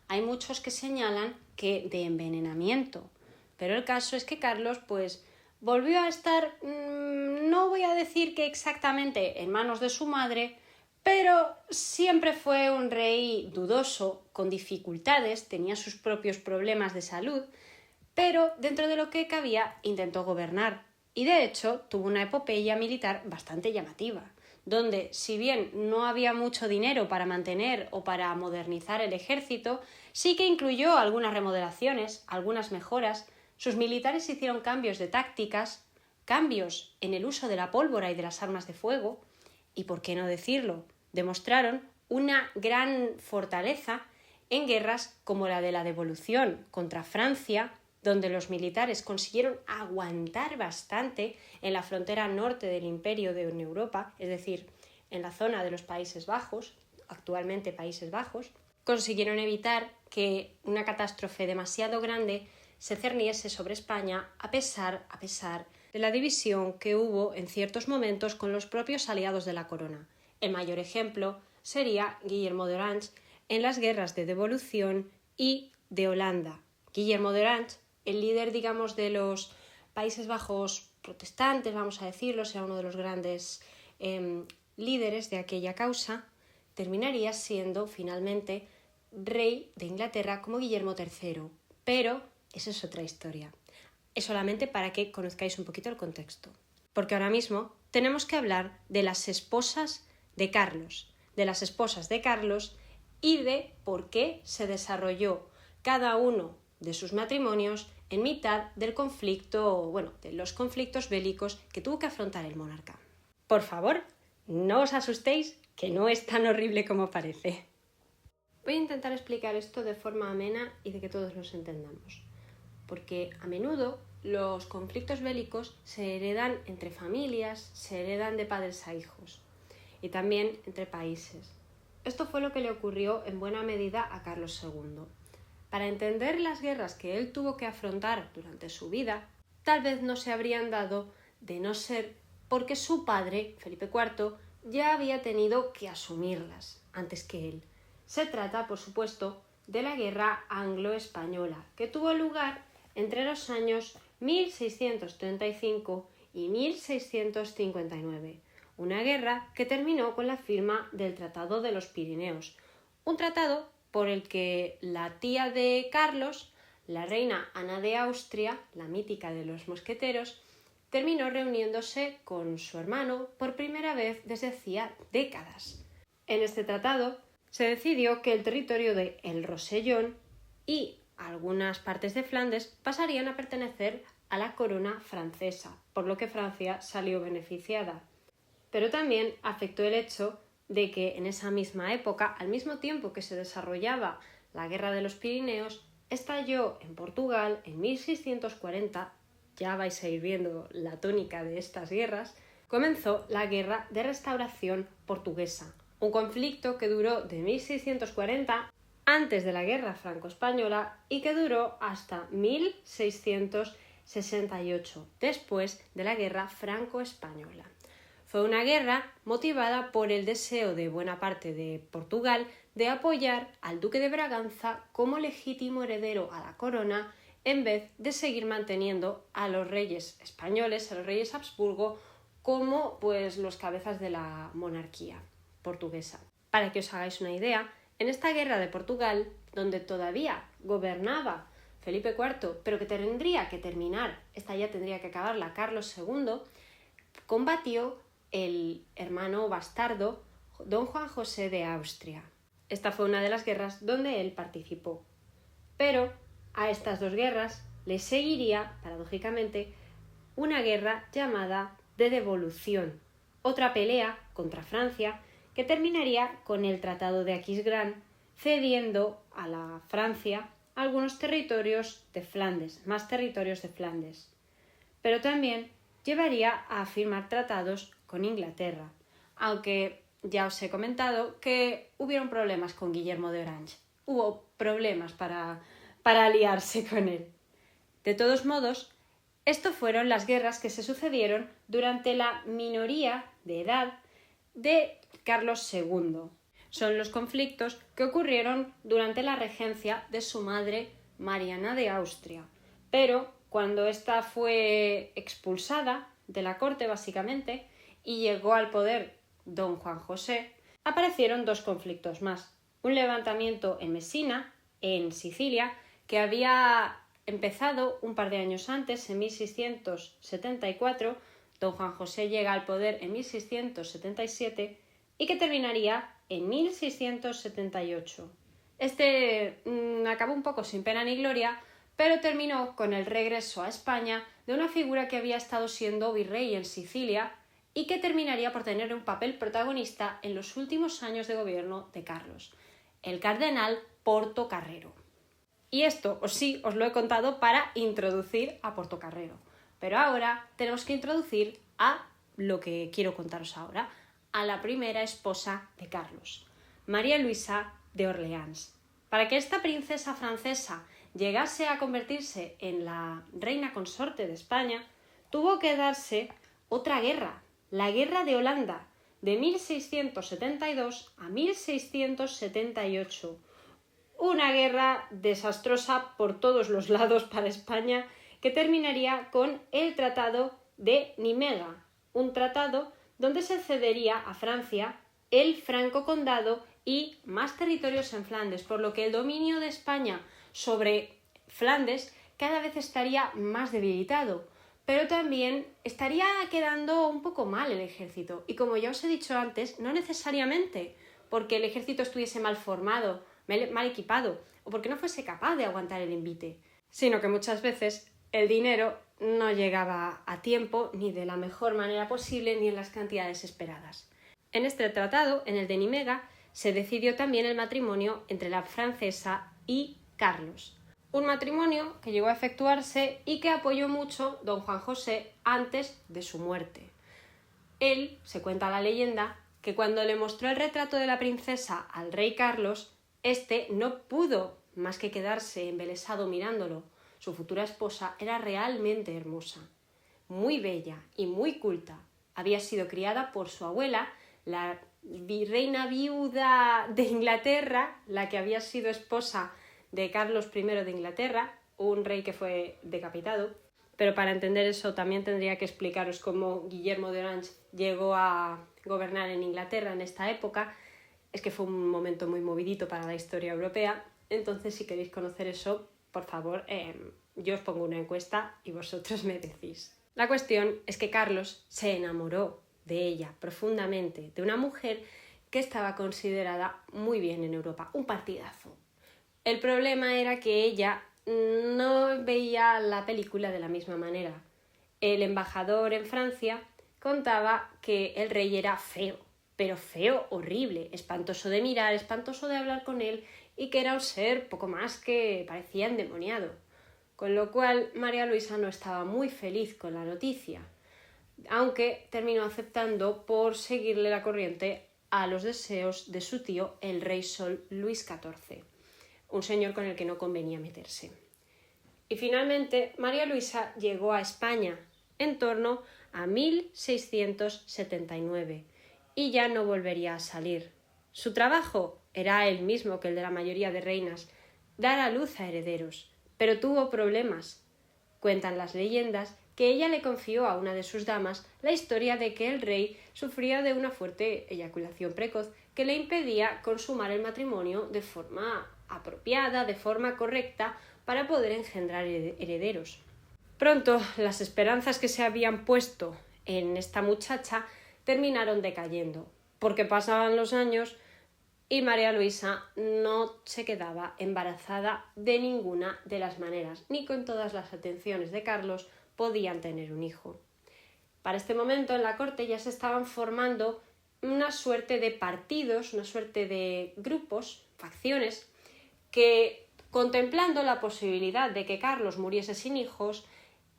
Hay muchos que señalan que de envenenamiento, pero el caso es que Carlos pues volvió a estar, no voy a decir que exactamente en manos de su madre, pero siempre fue un rey dudoso, con dificultades, tenía sus propios problemas de salud, pero dentro de lo que cabía intentó gobernar. Y de hecho tuvo una epopeya militar bastante llamativa, donde si bien no había mucho dinero para mantener o para modernizar el ejército, sí que incluyó algunas remodelaciones, algunas mejoras. Sus militares hicieron cambios de tácticas, cambios en el uso de la pólvora y de las armas de fuego, y por qué no decirlo, demostraron una gran fortaleza en guerras como la de la Devolución contra Francia, donde los militares consiguieron aguantar bastante en la frontera norte del imperio de Europa, es decir, en la zona de los Países Bajos, actualmente Países Bajos, consiguieron evitar que una catástrofe demasiado grande se cerniese sobre España a pesar de la división que hubo en ciertos momentos con los propios aliados de la corona. El mayor ejemplo sería Guillermo de Orange en las guerras de Devolución y de Holanda. Guillermo de Orange, el líder, digamos, de los Países Bajos protestantes, vamos a decirlo, era uno de los grandes líderes de aquella causa, terminaría siendo finalmente rey de Inglaterra como Guillermo III. Pero esa es otra historia. es solamente para que conozcáis un poquito el contexto. Porque ahora mismo tenemos que hablar de las esposas de Carlos, y de por qué se desarrolló cada uno de sus matrimonios en mitad del conflicto, de los conflictos bélicos que tuvo que afrontar el monarca. Por favor, no os asustéis, que no es tan horrible como parece. Voy a intentar explicar esto de forma amena y de que todos los entendamos, porque a menudo los conflictos bélicos se heredan entre familias, se heredan de padres a hijos y también entre países. Esto fue lo que le ocurrió en buena medida a Carlos II. Para entender las guerras que él tuvo que afrontar durante su vida, tal vez no se habrían dado de no ser porque su padre, Felipe IV, ya había tenido que asumirlas antes que él. Se trata, por supuesto, de la Guerra Anglo-Española, que tuvo lugar entre los años 1635 y 1659. Una guerra que terminó con la firma del Tratado de los Pirineos, un tratado por el que la tía de Carlos, la reina Ana de Austria, la mítica de los mosqueteros, terminó reuniéndose con su hermano por primera vez desde hacía décadas. En este tratado se decidió que el territorio de El Rosellón y algunas partes de Flandes pasarían a pertenecer a la corona francesa, por lo que Francia salió beneficiada. Pero también afectó el hecho de que en esa misma época, al mismo tiempo que se desarrollaba la Guerra de los Pirineos, estalló en Portugal en 1640, ya vais a ir viendo la tónica de estas guerras, comenzó la Guerra de Restauración Portuguesa, un conflicto que duró de 1640 antes de la Guerra Franco-Española y que duró hasta 1668, después de la Guerra Franco-Española. Fue una guerra motivada por el deseo de buena parte de Portugal de apoyar al duque de Braganza como legítimo heredero a la corona en vez de seguir manteniendo a los reyes españoles, a los reyes Habsburgo, como los cabezas de la monarquía portuguesa. Para que os hagáis una idea, en esta guerra de Portugal, donde todavía gobernaba Felipe IV, pero que tendría que terminar, esta ya tendría que acabarla Carlos II, combatió el hermano bastardo don Juan José de Austria. Esta fue una de las guerras donde él participó. Pero a estas dos guerras le seguiría, paradójicamente, una guerra llamada de devolución, otra pelea contra Francia que terminaría con el Tratado de Aquisgrán, cediendo a la Francia algunos territorios de Flandes, más territorios de Flandes. Pero también llevaría a firmar tratados con Inglaterra, aunque ya os he comentado que hubieron problemas con Guillermo de Orange. Hubo problemas para aliarse con él. De todos modos, estas fueron las guerras que se sucedieron durante la minoría de edad de Carlos II. Son los conflictos que ocurrieron durante la regencia de su madre Mariana de Austria. Pero cuando ésta fue expulsada de la corte, básicamente, y llegó al poder don Juan José, aparecieron dos conflictos más. Un levantamiento en Mesina, en Sicilia, que había empezado un par de años antes, en 1674, don Juan José llega al poder en 1677 y que terminaría en 1678. Acabó un poco sin pena ni gloria, pero terminó con el regreso a España de una figura que había estado siendo virrey en Sicilia y que terminaría por tener un papel protagonista en los últimos años de gobierno de Carlos, el cardenal Portocarrero. Y esto os lo he contado para introducir a Portocarrero. Pero ahora tenemos que introducir a lo que quiero contaros ahora, a la primera esposa de Carlos, María Luisa de Orleans. Para que esta princesa francesa llegase a convertirse en la reina consorte de España, tuvo que darse otra guerra, la Guerra de Holanda, de 1672 a 1678. Una guerra desastrosa por todos los lados para España, que terminaría con el Tratado de Nimega, un tratado donde se cedería a Francia el Franco Condado y más territorios en Flandes, por lo que el dominio de España sobre Flandes cada vez estaría más debilitado, pero también estaría quedando un poco mal el ejército. Y como ya os he dicho antes, no necesariamente porque el ejército estuviese mal formado, mal equipado, o porque no fuese capaz de aguantar el envite, sino que muchas veces el dinero no llegaba a tiempo, ni de la mejor manera posible, ni en las cantidades esperadas. En este tratado, en el de Nimega, se decidió también el matrimonio entre la francesa y Carlos. Un matrimonio que llegó a efectuarse y que apoyó mucho don Juan José antes de su muerte. Él, se cuenta la leyenda, que cuando le mostró el retrato de la princesa al rey Carlos, éste no pudo más que quedarse embelesado mirándolo. Su futura esposa era realmente hermosa, muy bella y muy culta. Había sido criada por su abuela, la reina viuda de Inglaterra, la que había sido esposa de Carlos I de Inglaterra, un rey que fue decapitado. Pero para entender eso también tendría que explicaros cómo Guillermo de Orange llegó a gobernar en Inglaterra en esta época. Es que fue un momento muy movidito para la historia europea. Entonces, si queréis conocer eso, por favor, yo os pongo una encuesta y vosotros me decís. La cuestión es que Carlos se enamoró de ella profundamente, de una mujer que estaba considerada muy bien en Europa, un partidazo. El problema era que ella no veía la película de la misma manera. El embajador en Francia contaba que el rey era feo, pero feo, horrible, espantoso de mirar, espantoso de hablar con él y que era un ser poco más que parecía endemoniado. Con lo cual María Luisa no estaba muy feliz con la noticia, aunque terminó aceptando por seguirle la corriente a los deseos de su tío, el rey Sol Luis XIV, un señor con el que no convenía meterse. Y finalmente María Luisa llegó a España en torno a 1679 y ya no volvería a salir. Su trabajo era el mismo que el de la mayoría de reinas, dar a luz a herederos, pero tuvo problemas. Cuentan las leyendas que ella le confió a una de sus damas la historia de que el rey sufría de una fuerte eyaculación precoz que le impedía consumar el matrimonio de forma apropiada, de forma correcta, para poder engendrar herederos. Pronto las esperanzas que se habían puesto en esta muchacha terminaron decayendo, porque pasaban los años y María Luisa no se quedaba embarazada de ninguna de las maneras, ni con todas las atenciones de Carlos podían tener un hijo. Para este momento en la corte ya se estaban formando una suerte de partidos, una suerte de grupos, facciones, que, contemplando la posibilidad de que Carlos muriese sin hijos,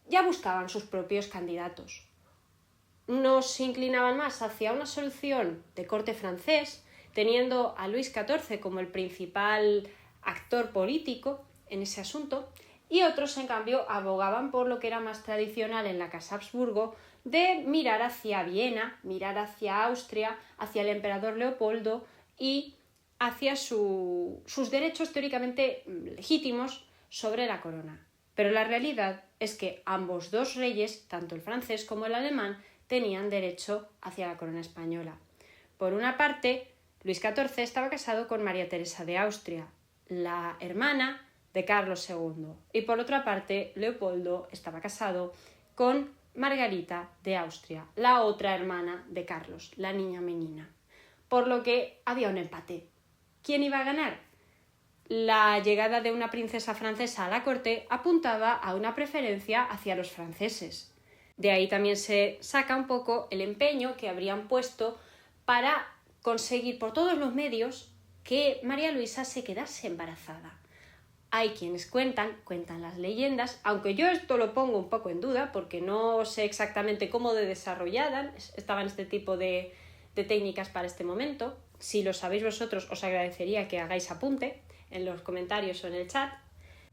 ya buscaban sus propios candidatos. Nos inclinaban más hacia una solución de corte francés, teniendo a Luis XIV como el principal actor político en ese asunto, y otros, en cambio, abogaban por lo que era más tradicional en la Casa Habsburgo, de mirar hacia Viena, mirar hacia Austria, hacia el emperador Leopoldo y hacia sus derechos teóricamente legítimos sobre la corona. Pero la realidad es que ambos dos reyes, tanto el francés como el alemán, tenían derecho hacia la corona española. Por una parte, Luis XIV estaba casado con María Teresa de Austria, la hermana de Carlos II, y por otra parte, Leopoldo estaba casado con Margarita de Austria, la otra hermana de Carlos, la niña menina. Por lo que había un empate. ¿Quién iba a ganar? La llegada de una princesa francesa a la corte apuntaba a una preferencia hacia los franceses. De ahí también se saca un poco el empeño que habrían puesto para conseguir por todos los medios que María Luisa se quedase embarazada. Hay quienes cuentan las leyendas, aunque yo esto lo pongo un poco en duda porque no sé exactamente cómo de desarrolladas estaban este tipo de técnicas para este momento. Si lo sabéis vosotros, os agradecería que hagáis apunte en los comentarios o en el chat.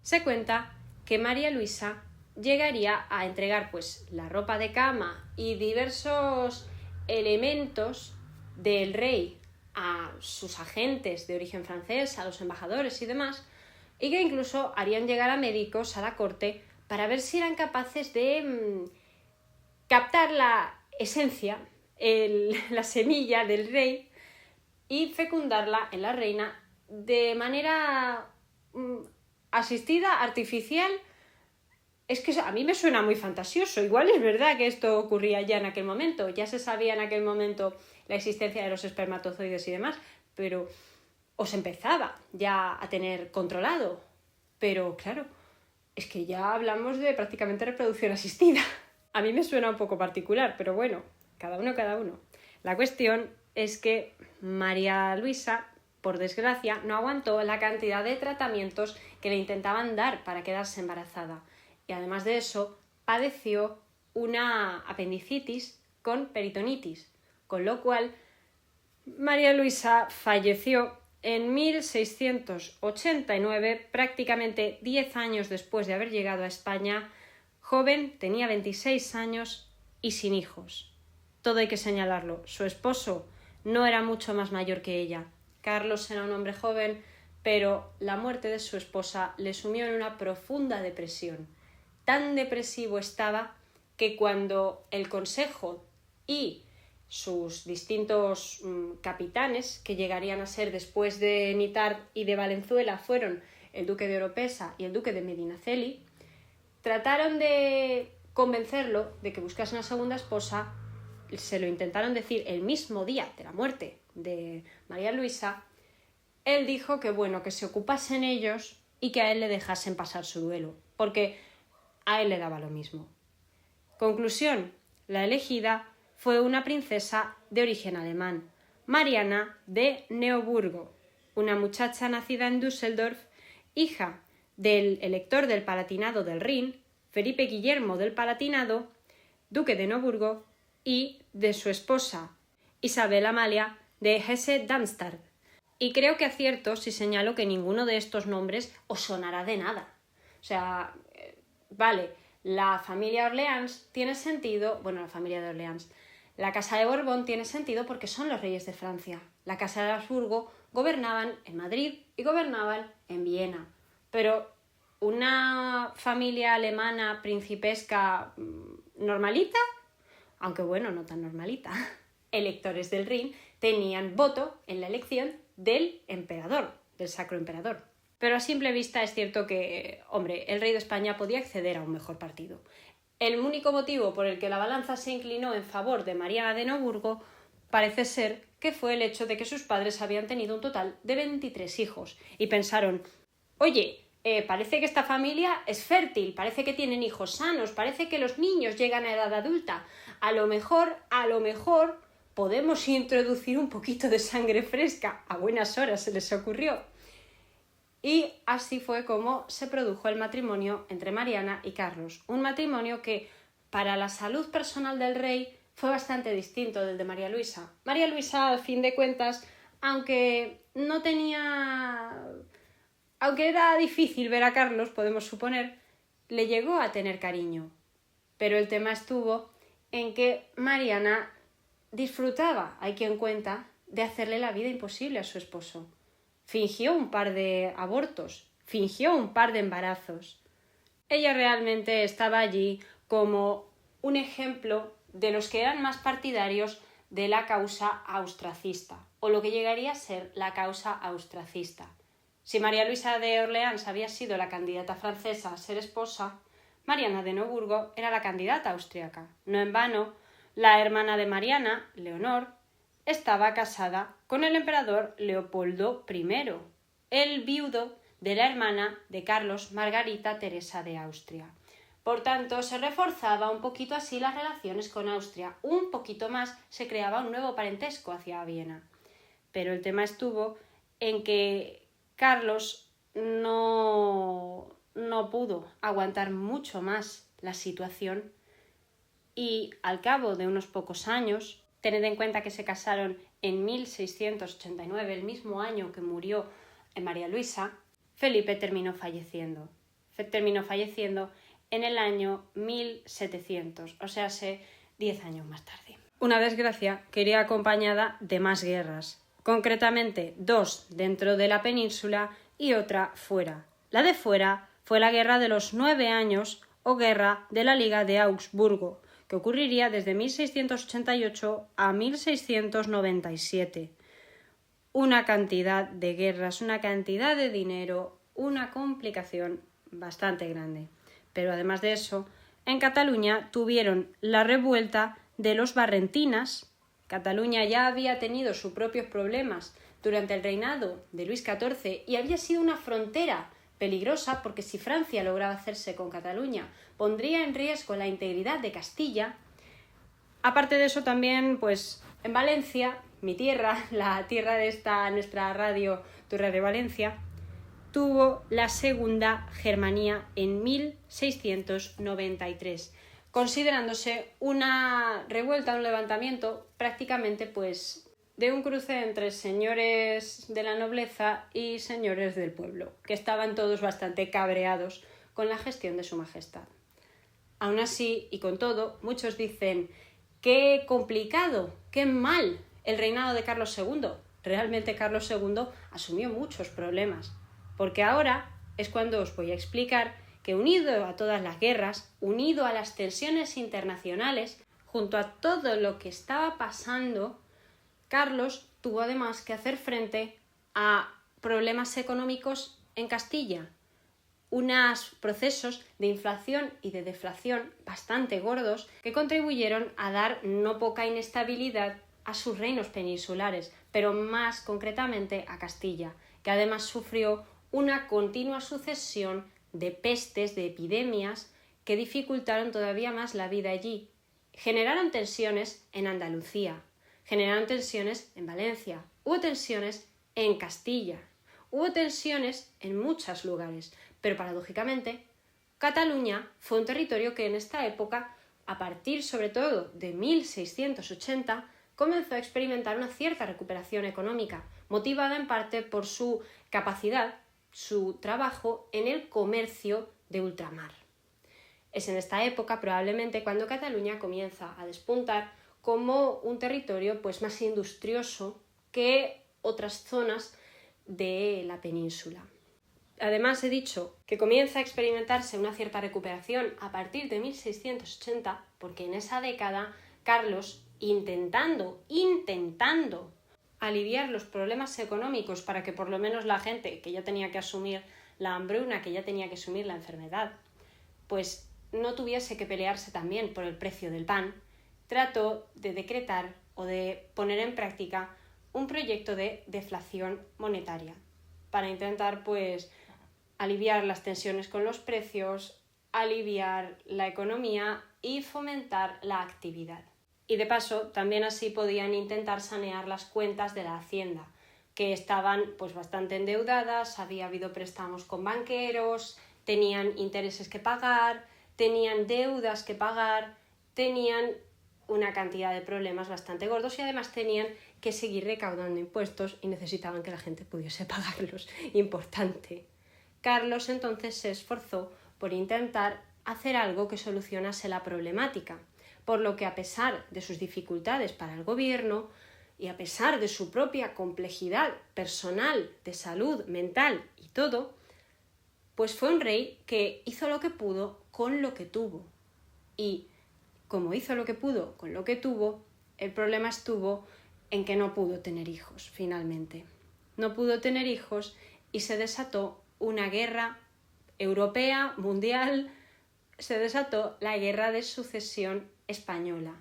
Se cuenta que María Luisa llegaría a entregar pues la ropa de cama y diversos elementos del rey a sus agentes de origen francés, a los embajadores y demás, y que incluso harían llegar a médicos a la corte para ver si eran capaces de captar la esencia, la semilla del rey y fecundarla en la reina de manera asistida, artificial es que a mí me suena muy fantasioso. Igual es verdad que esto ocurría ya en aquel momento, ya se sabía en aquel momento la existencia de los espermatozoides y demás, pero os empezaba ya a tener controlado. Pero claro, es que ya hablamos de prácticamente reproducción asistida. A mí me suena un poco particular, pero bueno, cada uno. La cuestión es que María Luisa, por desgracia, no aguantó la cantidad de tratamientos que le intentaban dar para quedarse embarazada. Y además de eso, padeció una apendicitis con peritonitis, con lo cual María Luisa falleció en 1689, prácticamente 10 años después de haber llegado a España, joven, tenía 26 años y sin hijos. Todo hay que señalarlo, su esposo no era mucho más mayor que ella. Carlos era un hombre joven, pero la muerte de su esposa le sumió en una profunda depresión. Tan depresivo estaba que cuando el consejo y sus distintos capitanes, que llegarían a ser después de Nitard y de Valenzuela, fueron el duque de Oropesa y el duque de Medinaceli, trataron de convencerlo de que buscase una segunda esposa. Se lo intentaron decir el mismo día de la muerte de María Luisa. Él dijo que bueno, que se ocupasen ellos y que a él le dejasen pasar su duelo, porque a él le daba lo mismo. Conclusión, la elegida fue una princesa de origen alemán, Mariana de Neuburgo, una muchacha nacida en Düsseldorf, hija del elector del Palatinado del Rin, Felipe Guillermo del Palatinado, duque de Neuburgo, y de su esposa, Isabel Amalia de Hesse-Darmstadt. Y creo que acierto si señalo que ninguno de estos nombres os sonará de nada. O sea, vale, la familia Orleans tiene sentido, bueno, la familia de Orleans, la casa de Borbón tiene sentido porque son los reyes de Francia. La casa de Habsburgo gobernaban en Madrid y gobernaban en Viena. Pero una familia alemana principesca normalita, aunque bueno, no tan normalita, electores del Rin, tenían voto en la elección del emperador, del Sacro Emperador. Pero a simple vista es cierto que, hombre, el rey de España podía acceder a un mejor partido. El único motivo por el que la balanza se inclinó en favor de Mariana de Neuburgo parece ser que fue el hecho de que sus padres habían tenido un total de 23 hijos y pensaron, oye, parece que esta familia es fértil, parece que tienen hijos sanos, parece que los niños llegan a edad adulta. A lo mejor podemos introducir un poquito de sangre fresca. A buenas horas se les ocurrió. Y así fue como se produjo el matrimonio entre Mariana y Carlos. Un matrimonio que, para la salud personal del rey, fue bastante distinto del de María Luisa. María Luisa, al fin de cuentas, aunque era difícil ver a Carlos, podemos suponer, le llegó a tener cariño. Pero el tema estuvo en que Mariana disfrutaba, hay quien cuenta, de hacerle la vida imposible a su esposo. Fingió un par de abortos, fingió un par de embarazos. Ella realmente estaba allí como un ejemplo de los que eran más partidarios de la causa austracista, o lo que llegaría a ser la causa austracista. Si María Luisa de Orleans había sido la candidata francesa a ser esposa, Mariana de Neuburgo era la candidata austríaca. No en vano, la hermana de Mariana, Leonor, estaba casada con el emperador Leopoldo I, el viudo de la hermana de Carlos, Margarita Teresa de Austria. Por tanto, se reforzaba un poquito así las relaciones con Austria, un poquito más se creaba un nuevo parentesco hacia Viena. Pero el tema estuvo en que Carlos no pudo aguantar mucho más la situación y al cabo de unos pocos años, tened en cuenta que se casaron en 1689, el mismo año que murió María Luisa, Felipe terminó falleciendo. Terminó falleciendo en el año 1700, o sea, 10 años más tarde. Una desgracia que iría acompañada de más guerras, concretamente 2 dentro de la península y otra fuera. La de fuera fue la Guerra de los 9 años o Guerra de la Liga de Augsburgo, que ocurriría desde 1688 a 1697. Una cantidad de guerras, una cantidad de dinero, una complicación bastante grande. Pero además de eso, en Cataluña tuvieron la revuelta de los barrentinas. Cataluña ya había tenido sus propios problemas durante el reinado de Luis XIV y había sido una frontera peligrosa porque si Francia lograba hacerse con Cataluña pondría en riesgo la integridad de Castilla. Aparte de eso también, pues en Valencia, mi tierra, la tierra de nuestra radio, tu Radio Valencia, tuvo la segunda Germanía en 1693, considerándose una revuelta, un levantamiento prácticamente pues de un cruce entre señores de la nobleza y señores del pueblo, que estaban todos bastante cabreados con la gestión de su majestad. Aún así, y con todo, muchos dicen qué complicado, qué mal el reinado de Carlos II. Realmente Carlos II asumió muchos problemas, porque ahora es cuando os voy a explicar que unido a todas las guerras, unido a las tensiones internacionales, junto a todo lo que estaba pasando, Carlos tuvo además que hacer frente a problemas económicos en Castilla, unos procesos de inflación y de deflación bastante gordos que contribuyeron a dar no poca inestabilidad a sus reinos peninsulares, pero más concretamente a Castilla, que además sufrió una continua sucesión de pestes, de epidemias, que dificultaron todavía más la vida allí. Generaron tensiones en Andalucía, generaron tensiones en Valencia, hubo tensiones en Castilla, hubo tensiones en muchos lugares, pero paradójicamente Cataluña fue un territorio que en esta época, a partir sobre todo de 1680, comenzó a experimentar una cierta recuperación económica, motivada en parte por su capacidad, su trabajo en el comercio de ultramar. Es en esta época probablemente cuando Cataluña comienza a despuntar como un territorio pues más industrioso que otras zonas de la península. Además he dicho que comienza a experimentarse una cierta recuperación a partir de 1680 porque en esa década Carlos, intentando aliviar los problemas económicos para que por lo menos la gente que ya tenía que asumir la hambruna, que ya tenía que asumir la enfermedad, pues no tuviese que pelearse también por el precio del pan, trató de decretar o de poner en práctica un proyecto de deflación monetaria para intentar pues aliviar las tensiones con los precios, aliviar la economía y fomentar la actividad. Y de paso también así podían intentar sanear las cuentas de la hacienda, que estaban pues bastante endeudadas, había habido préstamos con banqueros, tenían intereses que pagar, tenían deudas que pagar, tenían una cantidad de problemas bastante gordos y además tenían que seguir recaudando impuestos y necesitaban que la gente pudiese pagarlos. Importante. Carlos entonces se esforzó por intentar hacer algo que solucionase la problemática, por lo que a pesar de sus dificultades para el gobierno y a pesar de su propia complejidad personal, de salud, mental y todo, pues fue un rey que hizo lo que pudo con lo que tuvo. Y como hizo lo que pudo con lo que tuvo, el problema estuvo en que no pudo tener hijos, finalmente. No pudo tener hijos y se desató una guerra europea, mundial, se desató la Guerra de Sucesión Española.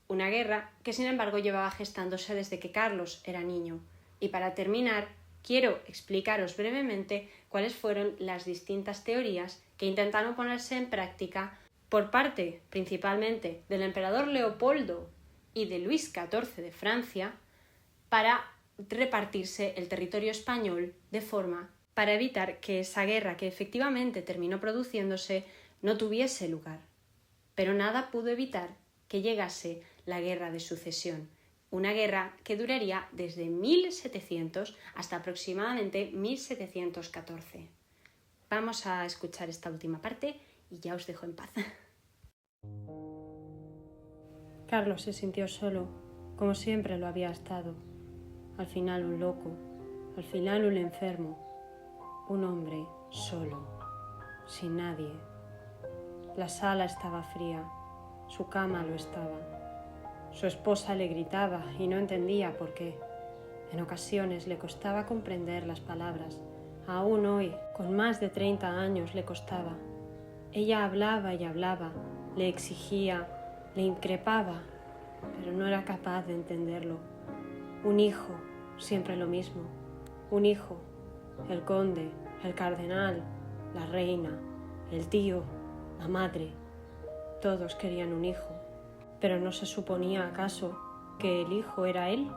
Una guerra que, sin embargo, llevaba gestándose desde que Carlos era niño. Y para terminar, quiero explicaros brevemente cuáles fueron las distintas teorías que intentaron ponerse en práctica por parte, principalmente, del emperador Leopoldo y de Luis XIV de Francia para repartirse el territorio español de forma para evitar que esa guerra que efectivamente terminó produciéndose no tuviese lugar. Pero nada pudo evitar que llegase la Guerra de Sucesión, una guerra que duraría desde 1700 hasta aproximadamente 1714. Vamos a escuchar esta última parte y ya os dejo en paz. Carlos se sintió solo, como siempre lo había estado. Al final un loco, al final un enfermo, un hombre solo, sin nadie. La sala estaba fría, su cama lo estaba. Su esposa le gritaba y no entendía por qué. En ocasiones le costaba comprender las palabras. Aún hoy, con más de 30 años, le costaba. Ella hablaba y hablaba, le exigía, le increpaba, pero no era capaz de entenderlo. Un hijo, siempre lo mismo. Un hijo, el conde, el cardenal, la reina, el tío, la madre. Todos querían un hijo, pero ¿no se suponía acaso que el hijo era él?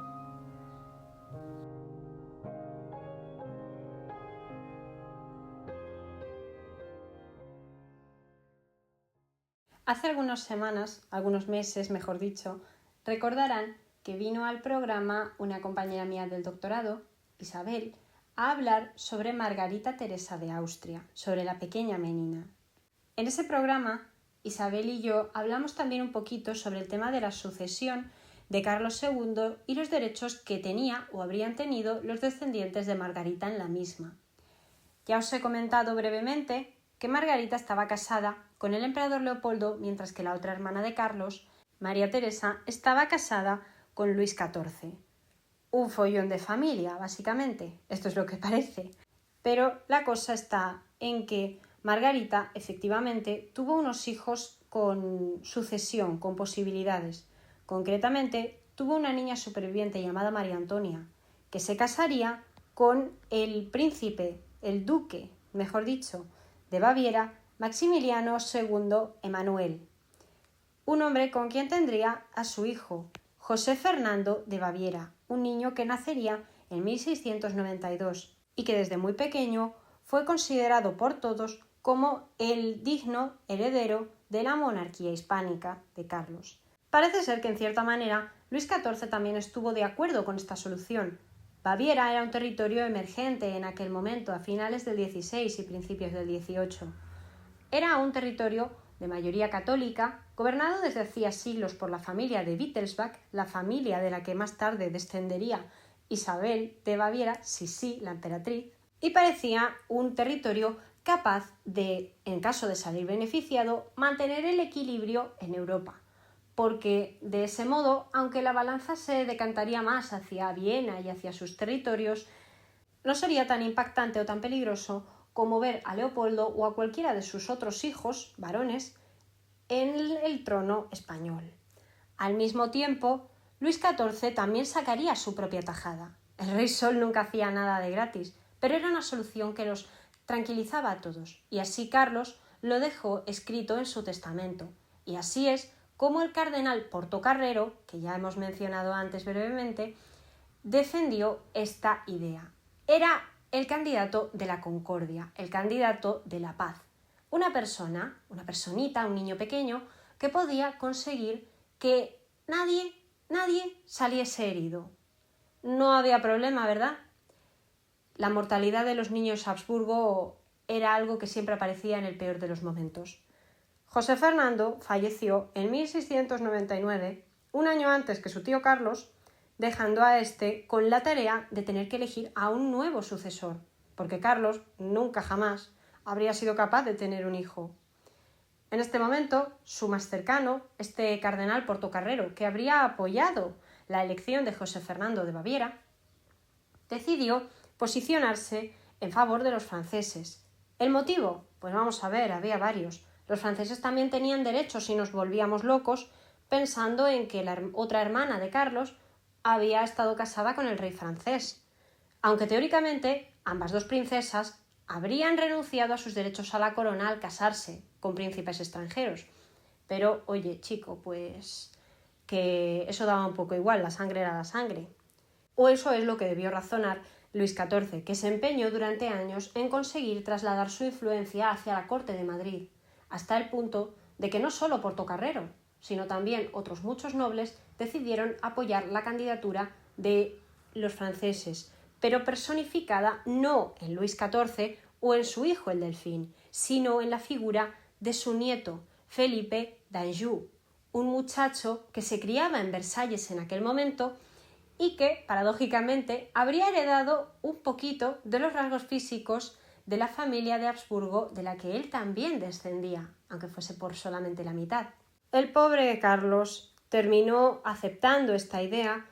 Hace algunas semanas, algunos meses, mejor dicho, recordarán que vino al programa una compañera mía del doctorado, Isabel, a hablar sobre Margarita Teresa de Austria, sobre la pequeña menina. En ese programa, Isabel y yo hablamos también un poquito sobre el tema de la sucesión de Carlos II y los derechos que tenía o habrían tenido los descendientes de Margarita en la misma. Ya os he comentado brevemente que Margarita estaba casada con el emperador Leopoldo, mientras que la otra hermana de Carlos, María Teresa, estaba casada con Luis XIV. Un follón de familia, básicamente. Esto es lo que parece. Pero la cosa está en que Margarita, efectivamente, tuvo unos hijos con sucesión, con posibilidades. Concretamente, tuvo una niña superviviente llamada María Antonia, que se casaría con el príncipe, el duque, mejor dicho, de Baviera, Maximiliano II Emanuel, un hombre con quien tendría a su hijo, José Fernando de Baviera, un niño que nacería en 1692 y que desde muy pequeño fue considerado por todos como el digno heredero de la monarquía hispánica de Carlos. Parece ser que en cierta manera Luis XIV también estuvo de acuerdo con esta solución. Baviera era un territorio emergente en aquel momento, a finales del XVI y principios del XVIII. Era un territorio de mayoría católica, gobernado desde hacía siglos por la familia de Wittelsbach, la familia de la que más tarde descendería Isabel de Baviera, Sisi, la emperatriz, y parecía un territorio capaz de, en caso de salir beneficiado, mantener el equilibrio en Europa, porque de ese modo, aunque la balanza se decantaría más hacia Viena y hacia sus territorios, no sería tan impactante o tan peligroso como ver a Leopoldo o a cualquiera de sus otros hijos, varones, en el trono español. Al mismo tiempo, Luis XIV también sacaría su propia tajada. El rey Sol nunca hacía nada de gratis, pero era una solución que los tranquilizaba a todos, y así Carlos lo dejó escrito en su testamento. Y así es como el cardenal Portocarrero, que ya hemos mencionado antes brevemente, defendió esta idea. Era el candidato de la concordia, el candidato de la paz. Una personita, un niño pequeño, que podía conseguir que nadie saliese herido. No había problema, ¿verdad? La mortalidad de los niños Habsburgo era algo que siempre aparecía en el peor de los momentos. José Fernando falleció en 1699, un año antes que su tío Carlos, dejando a este con la tarea de tener que elegir a un nuevo sucesor, porque Carlos nunca jamás habría sido capaz de tener un hijo. En este momento, su más cercano, este cardenal Portocarrero, que habría apoyado la elección de José Fernando de Baviera, decidió posicionarse en favor de los franceses. ¿El motivo? Pues vamos a ver, había varios. Los franceses también tenían derechos y nos volvíamos locos pensando en que la otra hermana de Carlos había estado casada con el rey francés. Aunque teóricamente ambas dos princesas habrían renunciado a sus derechos a la corona al casarse con príncipes extranjeros. Pero, oye, chico, pues que eso daba un poco igual, la sangre era la sangre. O eso es lo que debió razonar Luis XIV, que se empeñó durante años en conseguir trasladar su influencia hacia la corte de Madrid, hasta el punto de que no solo Portocarrero, sino también otros muchos nobles decidieron apoyar la candidatura de los franceses, pero personificada no en Luis XIV o en su hijo el Delfín, sino en la figura de su nieto, Felipe d'Anjou, un muchacho que se criaba en Versalles en aquel momento y que, paradójicamente, habría heredado un poquito de los rasgos físicos de la familia de Habsburgo de la que él también descendía, aunque fuese por solamente la mitad. El pobre Carlos terminó aceptando esta idea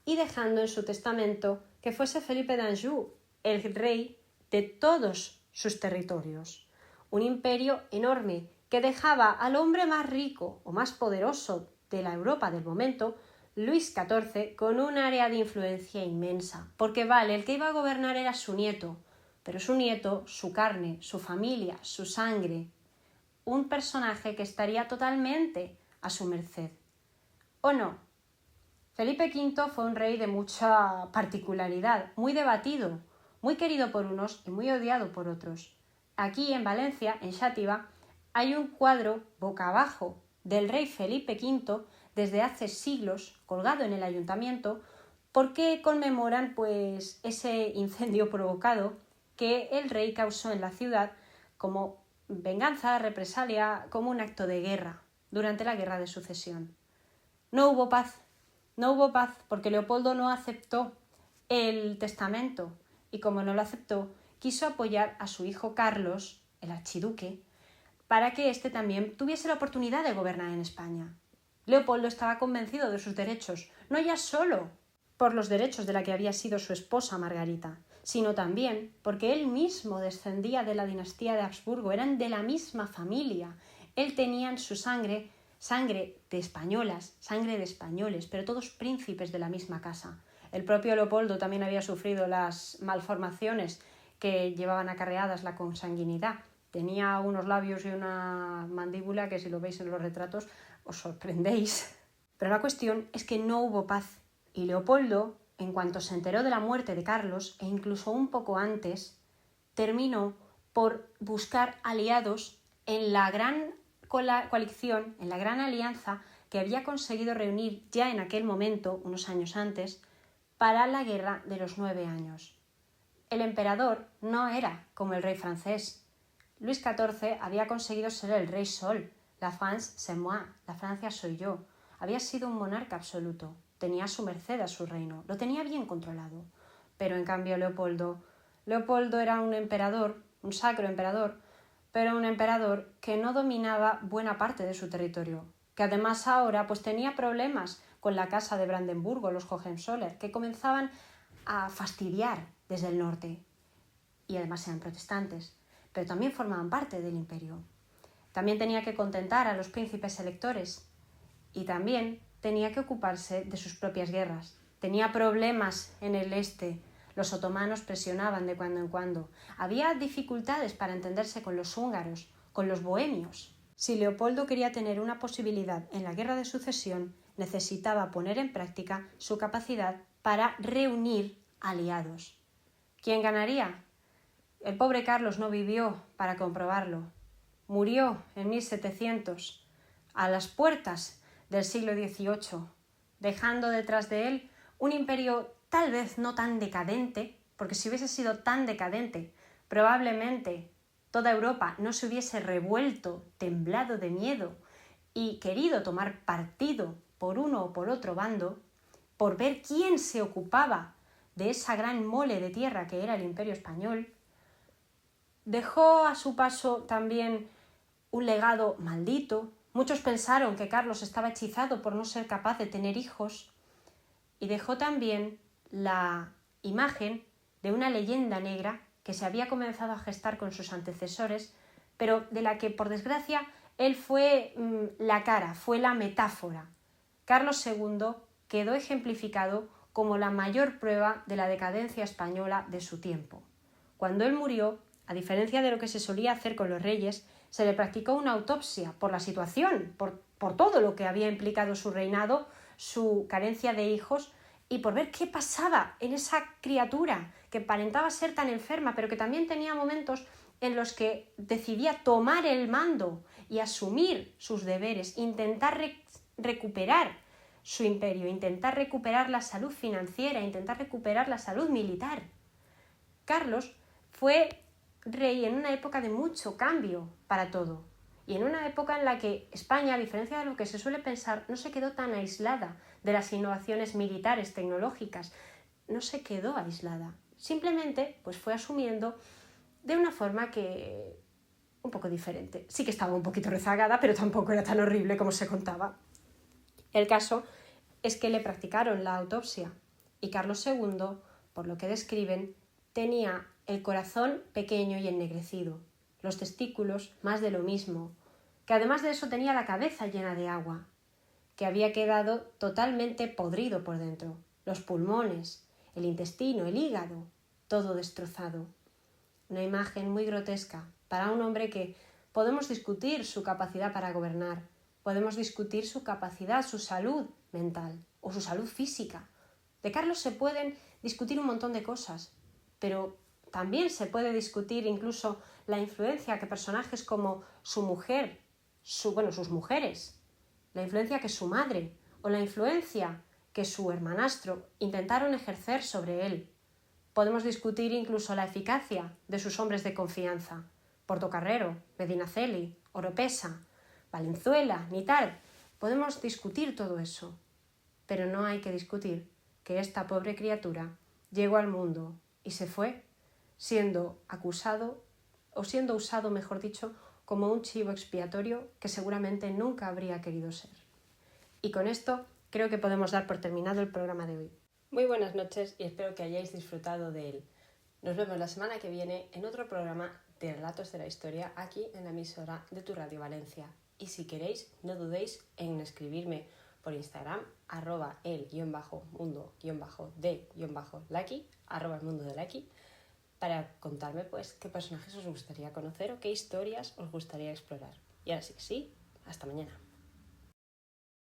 y dejando en su testamento que fuese Felipe d'Anjou el rey de todos sus territorios. un imperio enorme que dejaba al hombre más rico o más poderoso de la Europa del momento, Luis XIV, con un área de influencia inmensa. Porque vale, el que iba a gobernar era su nieto, pero su nieto, su carne, su familia, su sangre, un personaje que estaría totalmente a su merced. ¿O no? Felipe V fue un rey de mucha particularidad, muy debatido, muy querido por unos y muy odiado por otros. Aquí en Valencia, en Xàtiva, hay un cuadro boca abajo del rey Felipe V desde hace siglos, colgado en el ayuntamiento, porque conmemoran pues ese incendio provocado que el rey causó en la ciudad como venganza, represalia, como un acto de guerra durante la Guerra de Sucesión. No hubo paz porque Leopoldo no aceptó el testamento y como no lo aceptó, quiso apoyar a su hijo Carlos, el archiduque, para que éste también tuviese la oportunidad de gobernar en España. Leopoldo estaba convencido de sus derechos, no ya solo por los derechos de la que había sido su esposa Margarita, sino también porque él mismo descendía de la dinastía de Habsburgo, eran de la misma familia. Él tenía en su sangre de españolas, sangre de españoles, pero todos príncipes de la misma casa. El propio Leopoldo también había sufrido las malformaciones que llevaban acarreadas la consanguinidad. Tenía unos labios y una mandíbula que si lo veis en los retratos os sorprendéis. Pero la cuestión es que no hubo paz y Leopoldo, en cuanto se enteró de la muerte de Carlos e incluso un poco antes, terminó por buscar aliados en la gran coalición, en la gran alianza que había conseguido reunir ya en aquel momento, unos años antes, para la Guerra de los 9 años. El emperador no era como el rey francés. Luis XIV había conseguido ser el rey sol, la France c'est moi, la Francia soy yo. Había sido un monarca absoluto, tenía a su merced a su reino, lo tenía bien controlado. Pero en cambio Leopoldo era un emperador, un sacro emperador, pero un emperador que no dominaba buena parte de su territorio, que además ahora pues tenía problemas con la casa de Brandenburgo, los Hohenzollern, que comenzaban a fastidiar desde el norte, y además eran protestantes, pero también formaban parte del imperio. También tenía que contentar a los príncipes electores y también tenía que ocuparse de sus propias guerras. Tenía problemas en el este, los otomanos presionaban de cuando en cuando. Había dificultades para entenderse con los húngaros, con los bohemios. Si Leopoldo quería tener una posibilidad en la Guerra de Sucesión, necesitaba poner en práctica su capacidad para reunir aliados. ¿Quién ganaría? El pobre Carlos no vivió para comprobarlo. Murió en 1700, a las puertas del siglo XVIII, dejando detrás de él un imperio tal vez no tan decadente, porque si hubiese sido tan decadente, probablemente toda Europa no se hubiese revuelto, temblado de miedo y querido tomar partido por uno o por otro bando, por ver quién se ocupaba de esa gran mole de tierra que era el Imperio Español. Dejó a su paso también un legado maldito. Muchos pensaron que Carlos estaba hechizado por no ser capaz de tener hijos. Y dejó también la imagen de una leyenda negra que se había comenzado a gestar con sus antecesores, pero de la que, por desgracia, él fue la cara, fue la metáfora. Carlos II quedó ejemplificado como la mayor prueba de la decadencia española de su tiempo. Cuando él murió, a diferencia de lo que se solía hacer con los reyes, se le practicó una autopsia por la situación, por todo lo que había implicado su reinado, su carencia de hijos y por ver qué pasaba en esa criatura que aparentaba ser tan enferma, pero que también tenía momentos en los que decidía tomar el mando y asumir sus deberes, intentar recuperar su imperio, intentar recuperar la salud financiera, intentar recuperar la salud militar. Carlos fue rey en una época de mucho cambio para todo y en una época en la que España, a diferencia de lo que se suele pensar, no se quedó tan aislada de las innovaciones militares, tecnológicas, no se quedó aislada, simplemente pues fue asumiendo de una forma que un poco diferente. Sí que estaba un poquito rezagada, pero tampoco era tan horrible como se contaba. El caso es que le practicaron la autopsia y Carlos II, por lo que describen, tenía el corazón pequeño y ennegrecido. los testículos más de lo mismo, que además de eso tenía la cabeza llena de agua, que había quedado totalmente podrido por dentro, los pulmones, el intestino, el hígado, todo destrozado. Una imagen muy grotesca para un hombre que podemos discutir su capacidad para gobernar, podemos discutir su capacidad, su salud mental o su salud física. De Carlos se pueden discutir un montón de cosas, pero también se puede discutir incluso la influencia que personajes como su mujer, sus mujeres, la influencia que su madre o la influencia que su hermanastro intentaron ejercer sobre él. Podemos discutir incluso la eficacia de sus hombres de confianza, Portocarrero, Medinaceli, Oropesa, Valenzuela, Nital. Podemos discutir todo eso, pero no hay que discutir que esta pobre criatura llegó al mundo y se fue siendo acusado, o siendo usado, mejor dicho, como un chivo expiatorio que seguramente nunca habría querido ser. Y con esto creo que podemos dar por terminado el programa de hoy. Muy buenas noches y espero que hayáis disfrutado de él. Nos vemos la semana que viene en otro programa de Relatos de la Historia aquí en la emisora de tu Radio Valencia. Y si queréis, no dudéis en escribirme por Instagram, @el-mundo-de-laki, @el-mundo-de-laki, para contarme pues qué personajes os gustaría conocer o qué historias os gustaría explorar. Y ahora sí, hasta mañana.